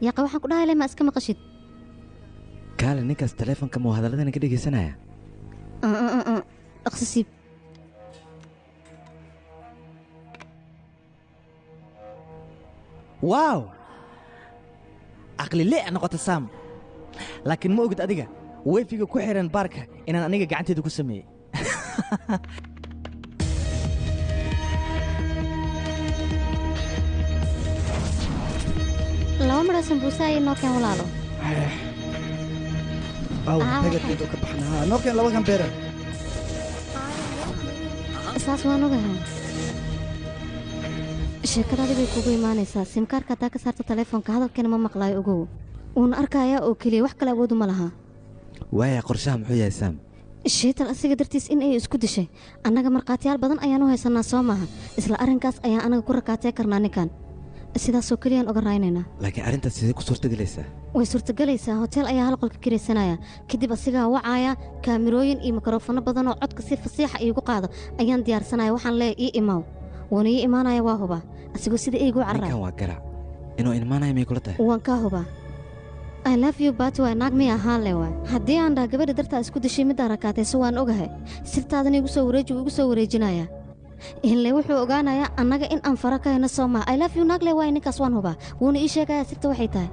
Speaker 2: yaqa waxaan ku dhahay le ma iska maqashid
Speaker 4: kaale ninkaas taleefonka muu hadalladana ka dhegaysanaya
Speaker 2: dhaqsi siib
Speaker 5: waaw caqli leec noqota saam laakiin ma ogid adiga weefiga ku xiran baarka inaan aniga gacanteeda ku sameeyey
Speaker 2: laba midho sambuusa ayay noo keen walaalo
Speaker 7: tagadkeedu ka baxnaa noo keen laba gambeera
Speaker 2: saas waan ogahay sheekadaadi bay kugu imaanaysaa simkaarka haddaa ka saarto taleefonka hadalkeena ma maqlaayo ogow uuna arkayaa oo keliya wax kale awoodu ma laha
Speaker 4: waaya qorshaha muxuu yahay saam
Speaker 2: shiital asiga dartiis in ay isku dishay annaga markhaatiyaal badan ayaan u haysanaa soo maaha isla arrinkaas ayaan anaga ku rakaatee karnaa ninkan sidaasoo keliyaan oga raaynaynaa
Speaker 4: laakiin arrintaas sidee ku suurtagelaysaa
Speaker 2: way suurtagelaysaa hoteel ayaa hal qolka kiraysanaya kadib asigaa wacaaya kaamirooyin iyo mikrofono badan oo codka si fasiixa iigu qaado ayaan diyaarsanaya waxaan leeya ii imaaw wuuna ii imaanaya waa hubaa asigoo sida iigu carray
Speaker 4: ninkan waa garac inuu imaanaya may kula tahay
Speaker 2: waan kaa hubaa I love you bat waa naag miya ahaan le waay haddii aan dhaha gabadha dartaa isku dishay middaa rakaatayso waan ogahay sirtaadan igu soo wareeji wuu igu soo wareejinayaa inle wuxuu ogaanayaa annaga in aan fara ka hayno soo maha I love you naagle waay ninkaas waan hubaa wuuna ii sheegayaa sirta waxay tahay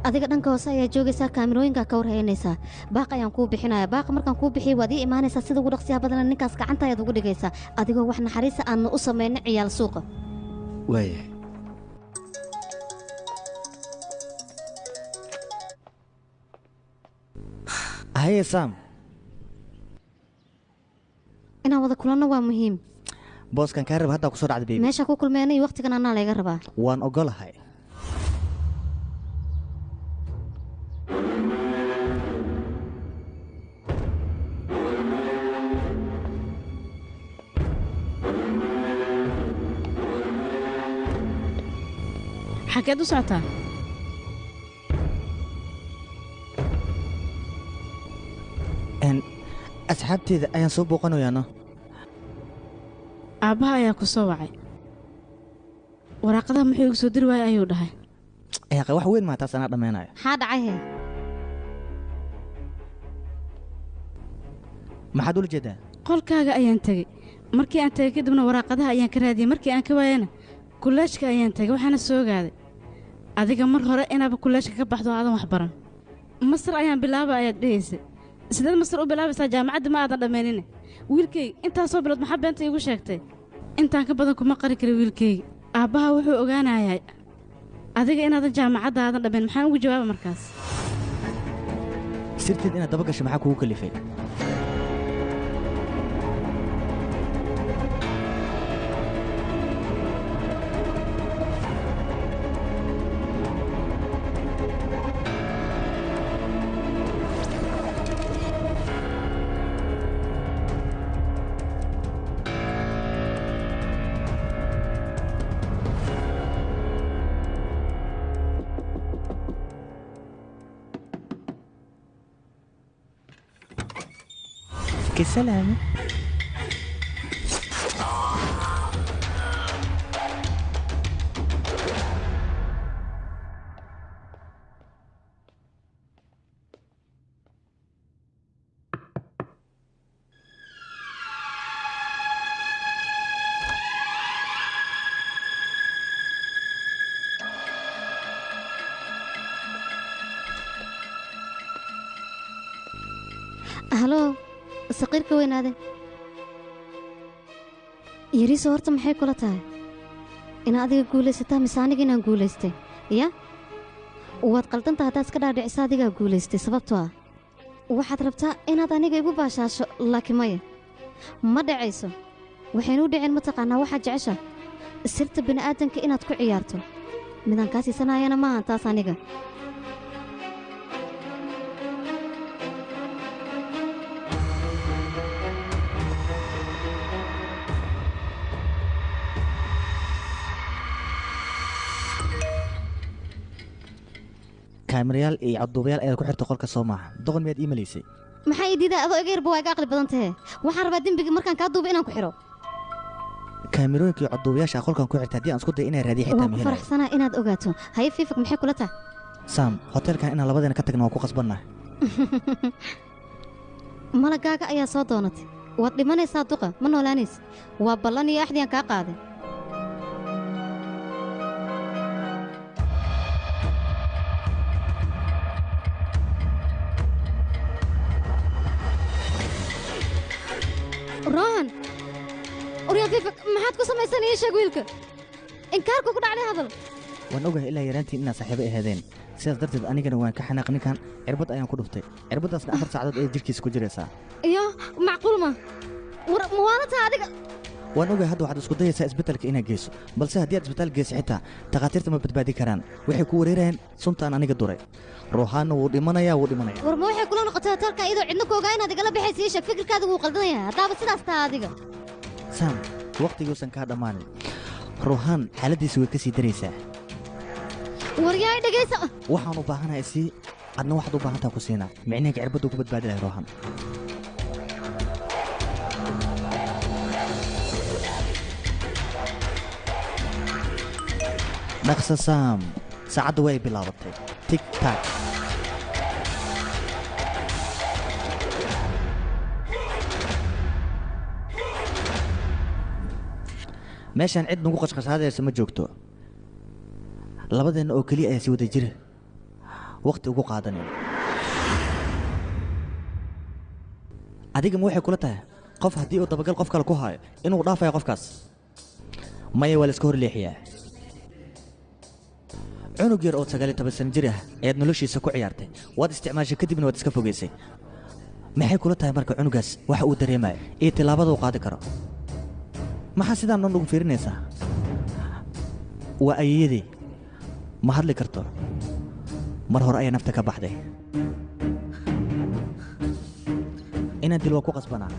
Speaker 2: adiga dhanka hoose ayaa joogaysaa kaamirooyinkaa ka warhaynaysaa baaq ayaan kuu bixinaya baaqa markaan kuu bixiya waad ii imaanaysaa sida ugu dhaqsiyaha badana ninkaas gacanta ayaad ugu dhigaysaa adigoo wax naxariisa aadna u samayna ciyaal suuqa
Speaker 4: waayahay
Speaker 5: haye saam
Speaker 2: inaan wada kulanno waa muhiim
Speaker 5: booskan kaa raba haddaa ku soo dhacda bebi
Speaker 2: meesha ku kulmeena iyo wakhtigan annaa layga rabaa
Speaker 5: waan ogolahay
Speaker 10: xageed u socotaa
Speaker 5: asxaabteeda ayaan soo booqanayaano
Speaker 10: aabbaha ayaa ku soo wacay waraaqadaha muxuu igu soo diri waayay ayuu dhahay
Speaker 5: eeqa wax weyn maa taas anaa dhammaynayo
Speaker 2: maxaa dhacay he
Speaker 5: maxaad ula jeedaa
Speaker 10: qolkaaga ayaan tegey markii aan tegey kadibna waraaqadaha ayaan ka raadiyey markii aan ka waayana kullaajka ayaan tegey waxaana soo ogaaday adiga mar hore inaaba kullaajka ka baxdo aadan wax baran masar ayaan bilaaba ayaad dhehaysa sideed masar u bilaabaysaa jaamacadda ma aadan dhammaynine wiilkayga intaasoo bilood maxaa beenta iigu sheegtay intaan ka badan kuma qari kara wiilkayga aabbaha wuxuu ogaanayaa adiga inaadan jaamacadda aadan dhammayn maxaan ugu jawaaba markaas
Speaker 5: sirteed inaad daba gasho maxaa kugu kalifay سلامة
Speaker 2: هلو saqiirka weynaade yariiso horta maxay kula tahay inaa adiga guulaysataa mise aniga inaan guulaystay ya waad qaldanta haddaad iska dhaadhicisa adigaa guulaystay sababtoo ah waxaad rabtaa inaad aniga igu baashaasho laakiin maya ma dhacayso waxaynu u dhicin mataqaanaa waxaad jecesha sirta bini'aadanka inaad ku ciyaarto midaan kaa siisanayana maahan taas aniga
Speaker 5: kaamirayaal iyo cadduubayaal ayaad ku xirtay qolka soo maaha doqon miyaad ii malaysay
Speaker 2: maxaa ii diidaa adoo iga yarba waa iga aqli badan tahe waxaan rabaa dembigii markaan kaa duuba inaan ku xidho
Speaker 5: kaamirooyinka iyo cadduubayaasha qolkan ku xirtay haddii aan isku day inay raadiyo xitaa
Speaker 2: waan ku
Speaker 5: ma helayo
Speaker 2: faraxsanaa inaad ogaato haye fiifak maxay kula tahay
Speaker 5: saam hoteelkan inaan labadeena ka tagna waan ku qasbannahay
Speaker 2: malagaaga ayaa soo doonatay waad dhimanaysaa duqa ma noolaanaysa waa ballan iyo axdiyaan kaa qaaday rohan oryaa fiifak maxaad ku samaysan ii sheeg wiilka inkaarku ku dhacday hadal
Speaker 5: waan ogahay ilaa yaraantiin inaad saaxiibo ahaadeen sidaas darteed anigana waan ka xanaaq ninkan cirbad ayaan ku dhuftay cirbaddaasna 4 saacadood ayay jirkiisa ku jiraysaa
Speaker 2: iyo macquul ma war muwaanata adiga
Speaker 5: waan ogahay hadda waxaad isku dayaysaa isbitaalka inaad geyso balse haddii aad isbitaal geyso xitaa takhaatiirta ma badbaadi karaan waxay ku wareerayaan suntaan aniga duray ruuxaanna wuu dhimanayaa
Speaker 2: war ma waxay kula noqotay hoteelka iyadoo cidna ku ogaa inaad igala baxaysa ii sheeg fikirkaada wuu qaldan yahay haddaaba sidaas taha adiga
Speaker 5: saam wakhtigii kaa dhammaanin ruuxaan xaaladdiisa way ka sii daraysaa
Speaker 2: waryaay dhegaysa
Speaker 5: waxaan u baahanahay sii adna waxaad u baahantaa ku siinaa micnaheega cirbaddu ku badbaadi lahay ruuxan dhaqsa saam saacadda way bilaabatay tig taag meeshaan cid nagu qashqashaadaysa ma joogto labadeenna oo keliya ayaa si wada jira wakhti ugu qaadanin adiga ma waxay kula tahay qof haddii uu dabagal qof kale ku haayo inuu dhaafayo qofkaas maya waa la iska hor leexiyaa cunug yar oo 19 sano jir ah ayaad noloshiisa ku ciyaartay waad isticmaashay kadibna waad iska fogaysay maxay kula tahay marka cunugaas waxa uu dareemayo iyo tillaabada uu qaadi karo maxaa sidaan dhan ugu fiirinaysaa waa ayayadii ma hadli karto mar hore ayaa nafta ka baxday inaan dil waa ku qasbanaa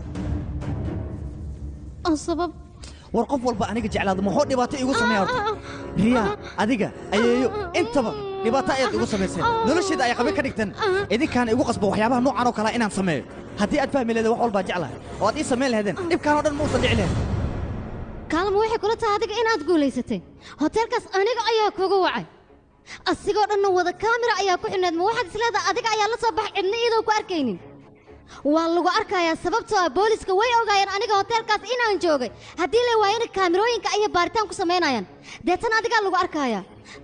Speaker 2: sabab
Speaker 5: war qof walba aniga jeclaado muxuu dhibaato igu sameeya horta riyaa adiga ayeeyo intaba dhibaato ayaad igu samayseen nolosheeda ay qabi ka dhigteen idinkaan igu qasbo waxyaabaha noocan oo kale inaan sameeyo haddii aad fahmi leedahay wax walbaa jeclahay oo aad ii samayn lahaydeen dhibkaan oo dhan muusan dhici lahayn
Speaker 2: kaalma waxay kula tahay adiga inaad guulaysatay hoteelkaas aniga ayaa kugu wacay asigoo dhanna wada kaamira ayaa ku xidhneed ma waxaad isleedahay adiga ayaa la soo baxay cidna iyadoo ku arkaynin waa lagu arkayaa sababtoo ah booliska way ogaayeen aniga hoteelkaas inaan joogay haddii la waayana kaamirooyinka ayay baaritaan ku samaynayaan deetana adigaa lagu arkayaa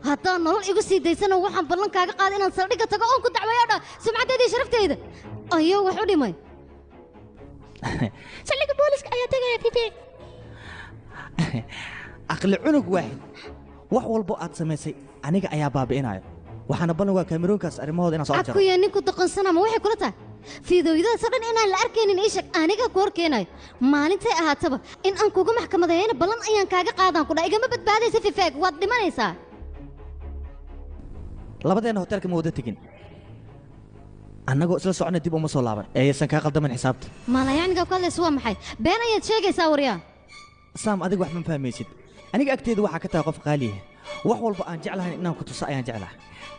Speaker 2: haddaan nolol igu sii daysana waxaan ballan kaaga qaaday inaan saldhigga tago oon ku dacweeyo dha sumcaddeeda iyo sharafteyda ayuu wax u dhimay saldhigga booliska ayaa tegaya fifi
Speaker 5: aqli cunug waaxid wax walbo aad samaysay aniga ayaa baabi'inayo waxaana ballan waa kaamirooyinkaas arrimahooda inaan soo jaro
Speaker 2: akuya ninku doqonsana ma waxay kula tahay fiidooyadaasoo dhan inaan la arkaynin ii sheeg aniga ku horkeenayo maalintay ahaataba in aan kugu maxkamadeeyana ballan ayaan kaaga qaadaan ku dha igama badbaadaysa fifeeg waad dhimanaysaa
Speaker 5: labadeenna hoteelka ma wada tegin annagoo isla socona dib uma soo laaban ayaysan kaa qaldaman xisaabta
Speaker 2: maalayacniga ku hadlaysa waa maxay been ayaad sheegaysaa waryaa
Speaker 5: saam adiga wax ma fahmaysid aniga agteedu waxaa ka tahay qof qaaliya wax walba aan jeclahayn inaan ku tuso ayaan jeclaha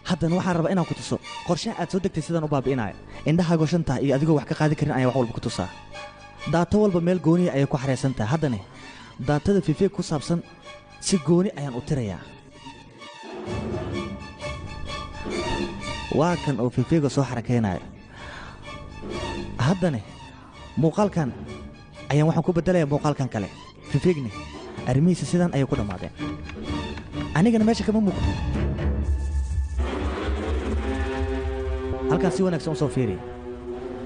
Speaker 5: haddana waxaan rabaa inaan ku tuso qorshaha aad soo degtay sidaan u baabi'inaayo indhahaago shantaha iyo adigoo wax ka qaadi karin ayaa wax walba ku tusaa daato walba meel gooniya ayay ku xaraysan tahay haddane daatada fifeeg ku saabsan si gooni ayaan u tirayaa waa kan oo fifeega soo xarakaynayo haddane muuqaalkan ayaan waxaan ku beddelayaa muuqaalkan kale fifeegne arrimihiisa sidaan ayay ku dhammaadeen anigana meesha kama muuqdo halkaan si wanaagsan u soo fiiri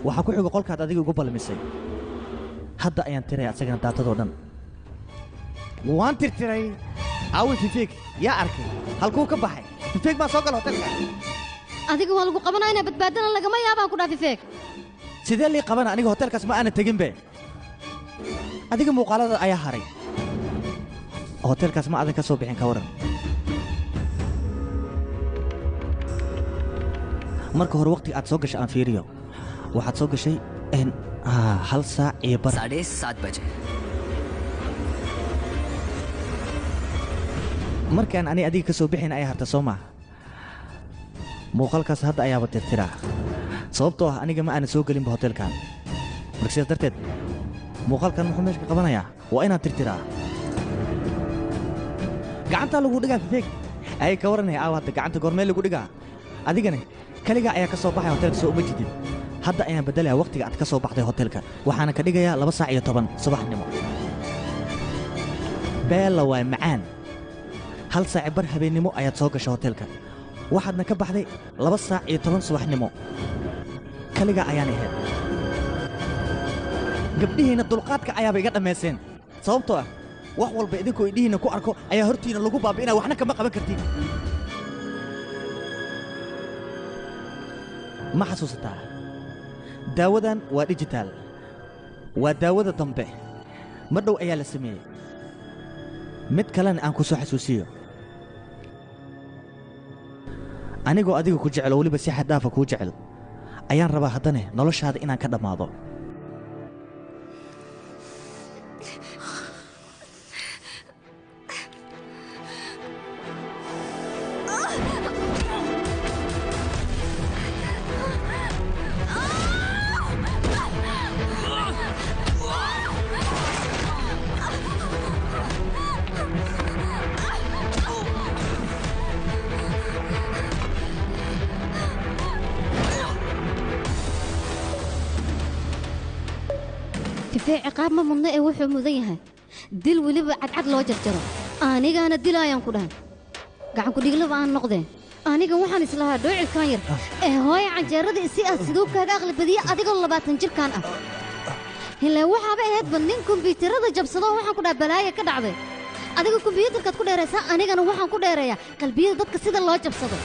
Speaker 5: waxaa ku xigo qolkaad adiga ugu balmisay hadda ayaan tiraya asagana daatadoo dhan waan tirtiray aawi fifeeg yaa arkay halkuu ka baxay fifeeg baa soo gala hotelka
Speaker 2: adiga waa lagu qabanaa inaa badbaadana lagama yaabaan ku dhaa fifeeg
Speaker 5: sidee lii qabana aniga hotelkaas ma aana teginbe adiga muuqaalada ayaa haray hotelkaas ma adan ka soo bixin ka waran marka hore waqtiga aad soo gashay aan fiiriyo waxaad soo gashay 1 saac iyo bar
Speaker 15: 7:30 baje
Speaker 5: markaan ani adiga ka soo bixin ayaa harta soo maaha muuqaalkaas hadda ayaaba tirtiraa sababtoo ah aniga ma aanan soo gelinba hoteelkan marka sidaas darteed muuqaalkan muxuu meesha ka qabanayaa waa inaan tirtiraa gacantaa lagu dhigaa fifeeg ayay ka waranaya aawa hadda gacanta goormee lagu dhigaa adigana kaligaa ayaa ka soo baxay hoteelka soo uma jidid hadda ayaan beddelayaa wakhtiga aad ka soo baxday hoteelka waxaana ka dhigayaa 2:10 subaxnimo beella waay macaan 1 saac bar habeennimo ayaad soo gashay hoteelka waxaadna ka baxday 2:10 subaxnimo kaligaa ayaan ahayd gabdhihiinna dulqaadka ayaaba iga dhammayseen sababtoo ah wax walba idinkoo idhihiinna ku arko ayaa hortiina lagu baabi'inaya waxna kama qaban kartiin ma xasuusataa daawadan waa dijitaal waa daawada dambe mar dhow ayaa la sameeyey mid kalena aan ku soo xasuusiyo anigoo adiga ku jecel oo weliba si xad dhaafa kuu jecel ayaan rabaa haddane noloshaada inaan ka dhammaado
Speaker 2: ciqaab ma mudna ee wuxuu mudan yahay dil weliba cadcad loo jarjaro anigaana dilaayaan ku dhahay gacanku dhiglaba aan noqdeen aniga waxaan islahaa dhoocilkan yar ee hooya canjeerada isi ah siduu kaaga aqli badiya adigoo 20 jirkaan ah ilaa waxaaba ahaydba nin kombiyuutarada jabsado waxaan ku dhaha balaaya ka dhacday adiga kombiyuutarkaad ku dheeraysaa anigana waxaan ku dheereeyaa qalbiyada dadka sida loo jabsado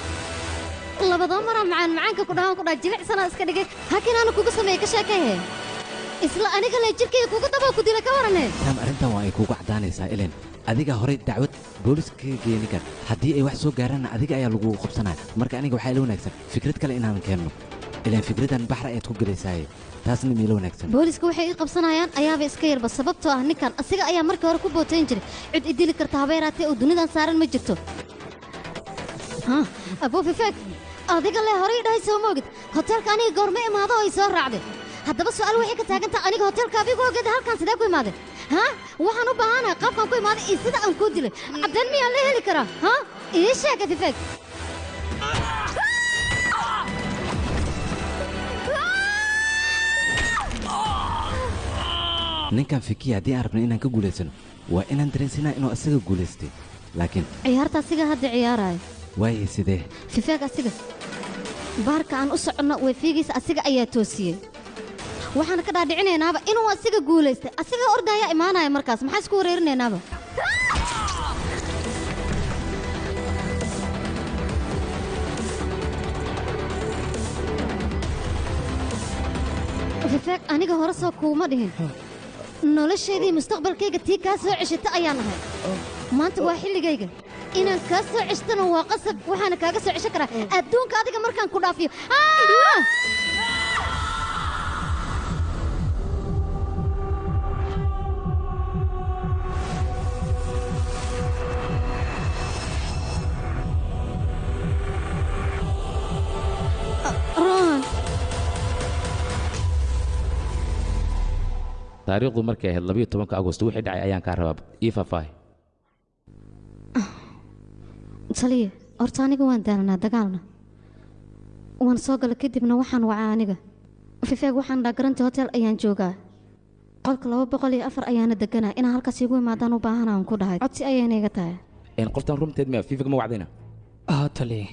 Speaker 2: labadoo maraa macaanka ku dhaha jilicsanaa iska dhigay hakinaana kugu sameeye ka sheekeehe isla aniga le jirkayga kugu dabaa ku dila ka waranee
Speaker 4: saam arrintan waa ay kugu caddaanaysaa elen adiga horey dacwad booliska kaga geeni kar haddii ay wax soo gaaraanna adiga ayaa lagugu qabsanaya marka aniga waxaa ila wanaagsan fikrad kale inaanan keenno ilaan fikradan baxra ayaad ku gelaysaaye taasna miila wanaagsan
Speaker 2: booliska waxay ii qabsanayaan ayaaba iska yarba sababtoo ah ninkan asiga ayaa markii hore ku bootayn jiray cid i dili karta habeeraatee oo dunidan saaran ma jirto abuu fifeeg adiga le horey dhahay soo moogid hoteelka aniga goorma imaado oo ay soo raacday haddaba su'aal waxay ka taagantaa aniga hoteelka adigu ogeeda halkan sidee ku imaaday waxaan u baahanahay qaabkaan ku imaaday iyo sida aan kuu dilay caddayn miyaan la heli karaa ii sheega fifeeg
Speaker 4: ninkan fikiya haddii aan rabno inaan ka guulaysano waa inaan dareensinaa inuu asaga guulaystay laakiin
Speaker 2: ciyaarta asiga hadda ciyaaraayo
Speaker 4: waaye sidee
Speaker 2: fifeeg asiga baarka aan u soconno weefiigiisa asiga ayaa toosiyey waxaan ka dhaadhicinaynaaba inuu asiga guulaystay asiga ordaya imaanaya markaas maxaa isku wareerinaynaaba fifeeg aniga hore soo kuuma dhihin noloshaydii mustaqbalkayga tii kaa soo ceshata ayaan ahay maanta waa xilligayga inaan kaa soo ceshtana waa qasab waxaana kaaga soo ceshan karaa adduunka adiga markaan ku dhaafiyo
Speaker 3: taariikhdu markay ahayd 12 agosto wixii dhacay ayaan kaa rabaa ii faahfaahi
Speaker 2: taliye horta aniga waan daalanaa dagaalna waan soo gala kadibna waxaan wacaa aniga fifeeg waxaan dhaa garanti hotel ayaan joogaa qolka 204 ayaana deganaa inaan halkaas igu imaadaan u baahanaan ku dhahay codsi ayayna iga tahay
Speaker 3: qoftan rumteed miya fifig ma wacdayna
Speaker 11: taliye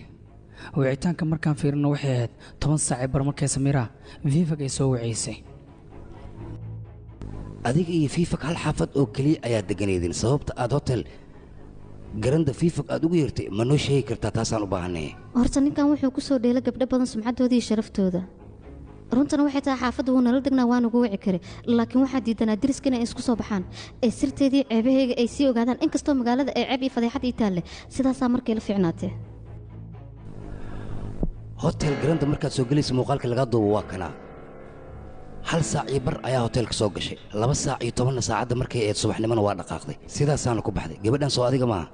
Speaker 11: wicitaanka markaan fiirino waxay ahayd 10 saac bar markay samiraa fifig ay soo wacaysay
Speaker 9: adiga iyo fiifag hal xaafad oo keliya ayaa deganaydin sababta aad hotel garanda fiifag aad ugu yeertay ma noo sheegi kartaa taasaan u baahanay
Speaker 2: horta ninkan wuxuu ku soo dheela gabdho badan sumcaddooda iyo sharaftooda runtana waxay tahay xaafadda wuu nala degnaa waan ugu wici kare laakiin waxaa diidanaa deriska inay isku soo baxaan ee sirteedii ceebahayga ay sii ogaadaan inkastoo magaalada ay ceeb iyo fadeexad ii taalle sidaasaa markay la fiicnaatee
Speaker 9: hotel garanda markaad soo gelaysa muuqaalka lagaa duubo waa kanaa 1 saac iyo bar ayaa hoteelka soo gashay 2 saac iyo 10 saacadda markay eed subaxnimona waa dhaqaaqday sidaasaana ku baxday gabadhan soo adiga maaha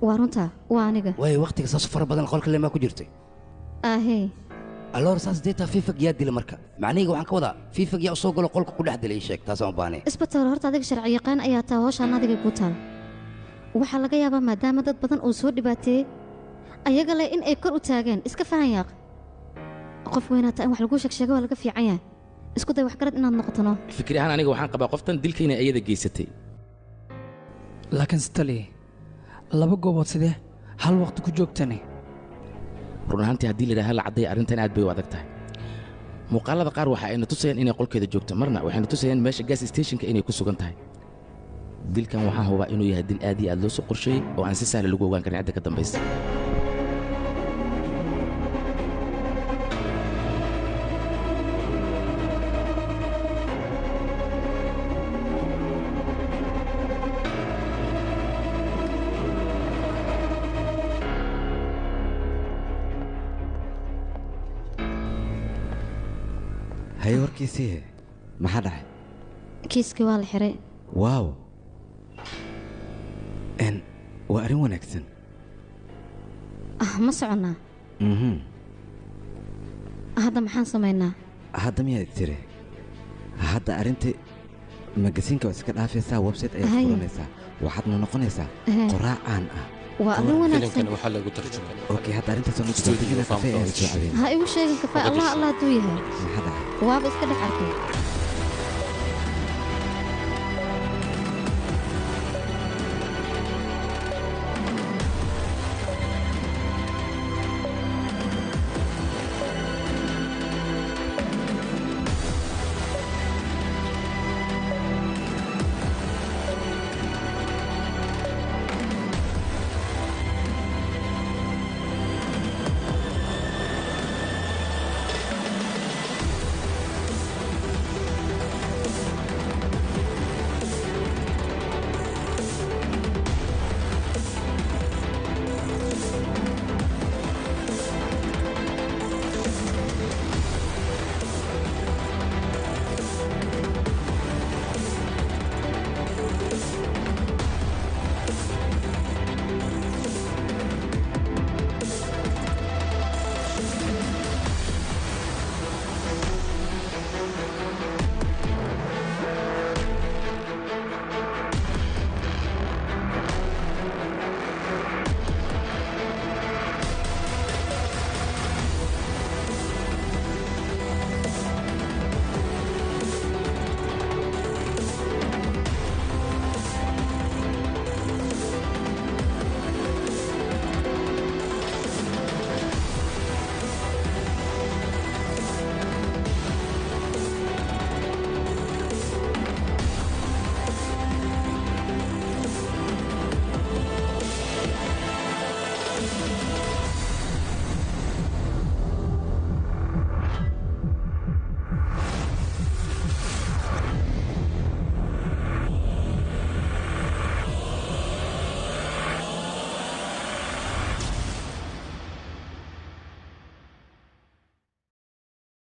Speaker 2: waa runtaa waa aniga
Speaker 9: waayo wakhtiga saas fara badan qolka leemaa ku jirtay
Speaker 2: ahee
Speaker 9: alloor saas deetaa fiifag yaa dila marka macnahayga waxaan ka wadaa fiifag yaa usoo galo qolka ku dhex dilay ii sheeg taasaan u baanay
Speaker 2: isbitaal horta adiga sharci yaqaan ayaa taa hawshaan adiga ku taal waxaa laga yaabaa maadaama dad badan uu soo dhibaateeyey ayaga leh in ay kor u taageen iska fahan yaaq qof weynaata in wax lagu sheegsheego waa laga fiican yahay isku day waxgarad inaad noqotono
Speaker 3: fikri ahaan aniga waxaan qabaa qoftan dilka inay ayada geysatay
Speaker 11: laakiin stali laba goobood sidee hal waqti ku joogtane
Speaker 3: run ahaantii haddii la yidhaha la cadday arrintan aad bay u adag tahay muuqaalada qaar waxa ayna tusayaan inay qolkeeda joogto marna waxayna tusayaan meesha gas stationka inay ku sugan tahay dilkan waxaan hubaa inuu yahay dil aad iyo aad loo soo qorsheeyey oo aan si sahla lagu ogaan karin cidda ka dambaysa
Speaker 4: haye warkiisii maxaa dhacay
Speaker 2: kiiskii waa la xiray
Speaker 4: waaw waa arrin wanaagsan
Speaker 2: ma soconnaa hadda maxaan samaynaa
Speaker 4: hadda miyaad tiri hadda arrintii magasiinka waa iska dhaafaysaa website ayaad furanaysaa waxaadna noqonaysaa qoraa caan ah
Speaker 2: waa arrin wanaagsan
Speaker 3: waxaa lagu tarjumay
Speaker 4: okay hadda arrintaas oo kafee ayaa soo cadeyn
Speaker 2: ha igu sheegin kafee allah hadduu yahay
Speaker 4: maxaa dhacay
Speaker 2: waaba iska dhex arkay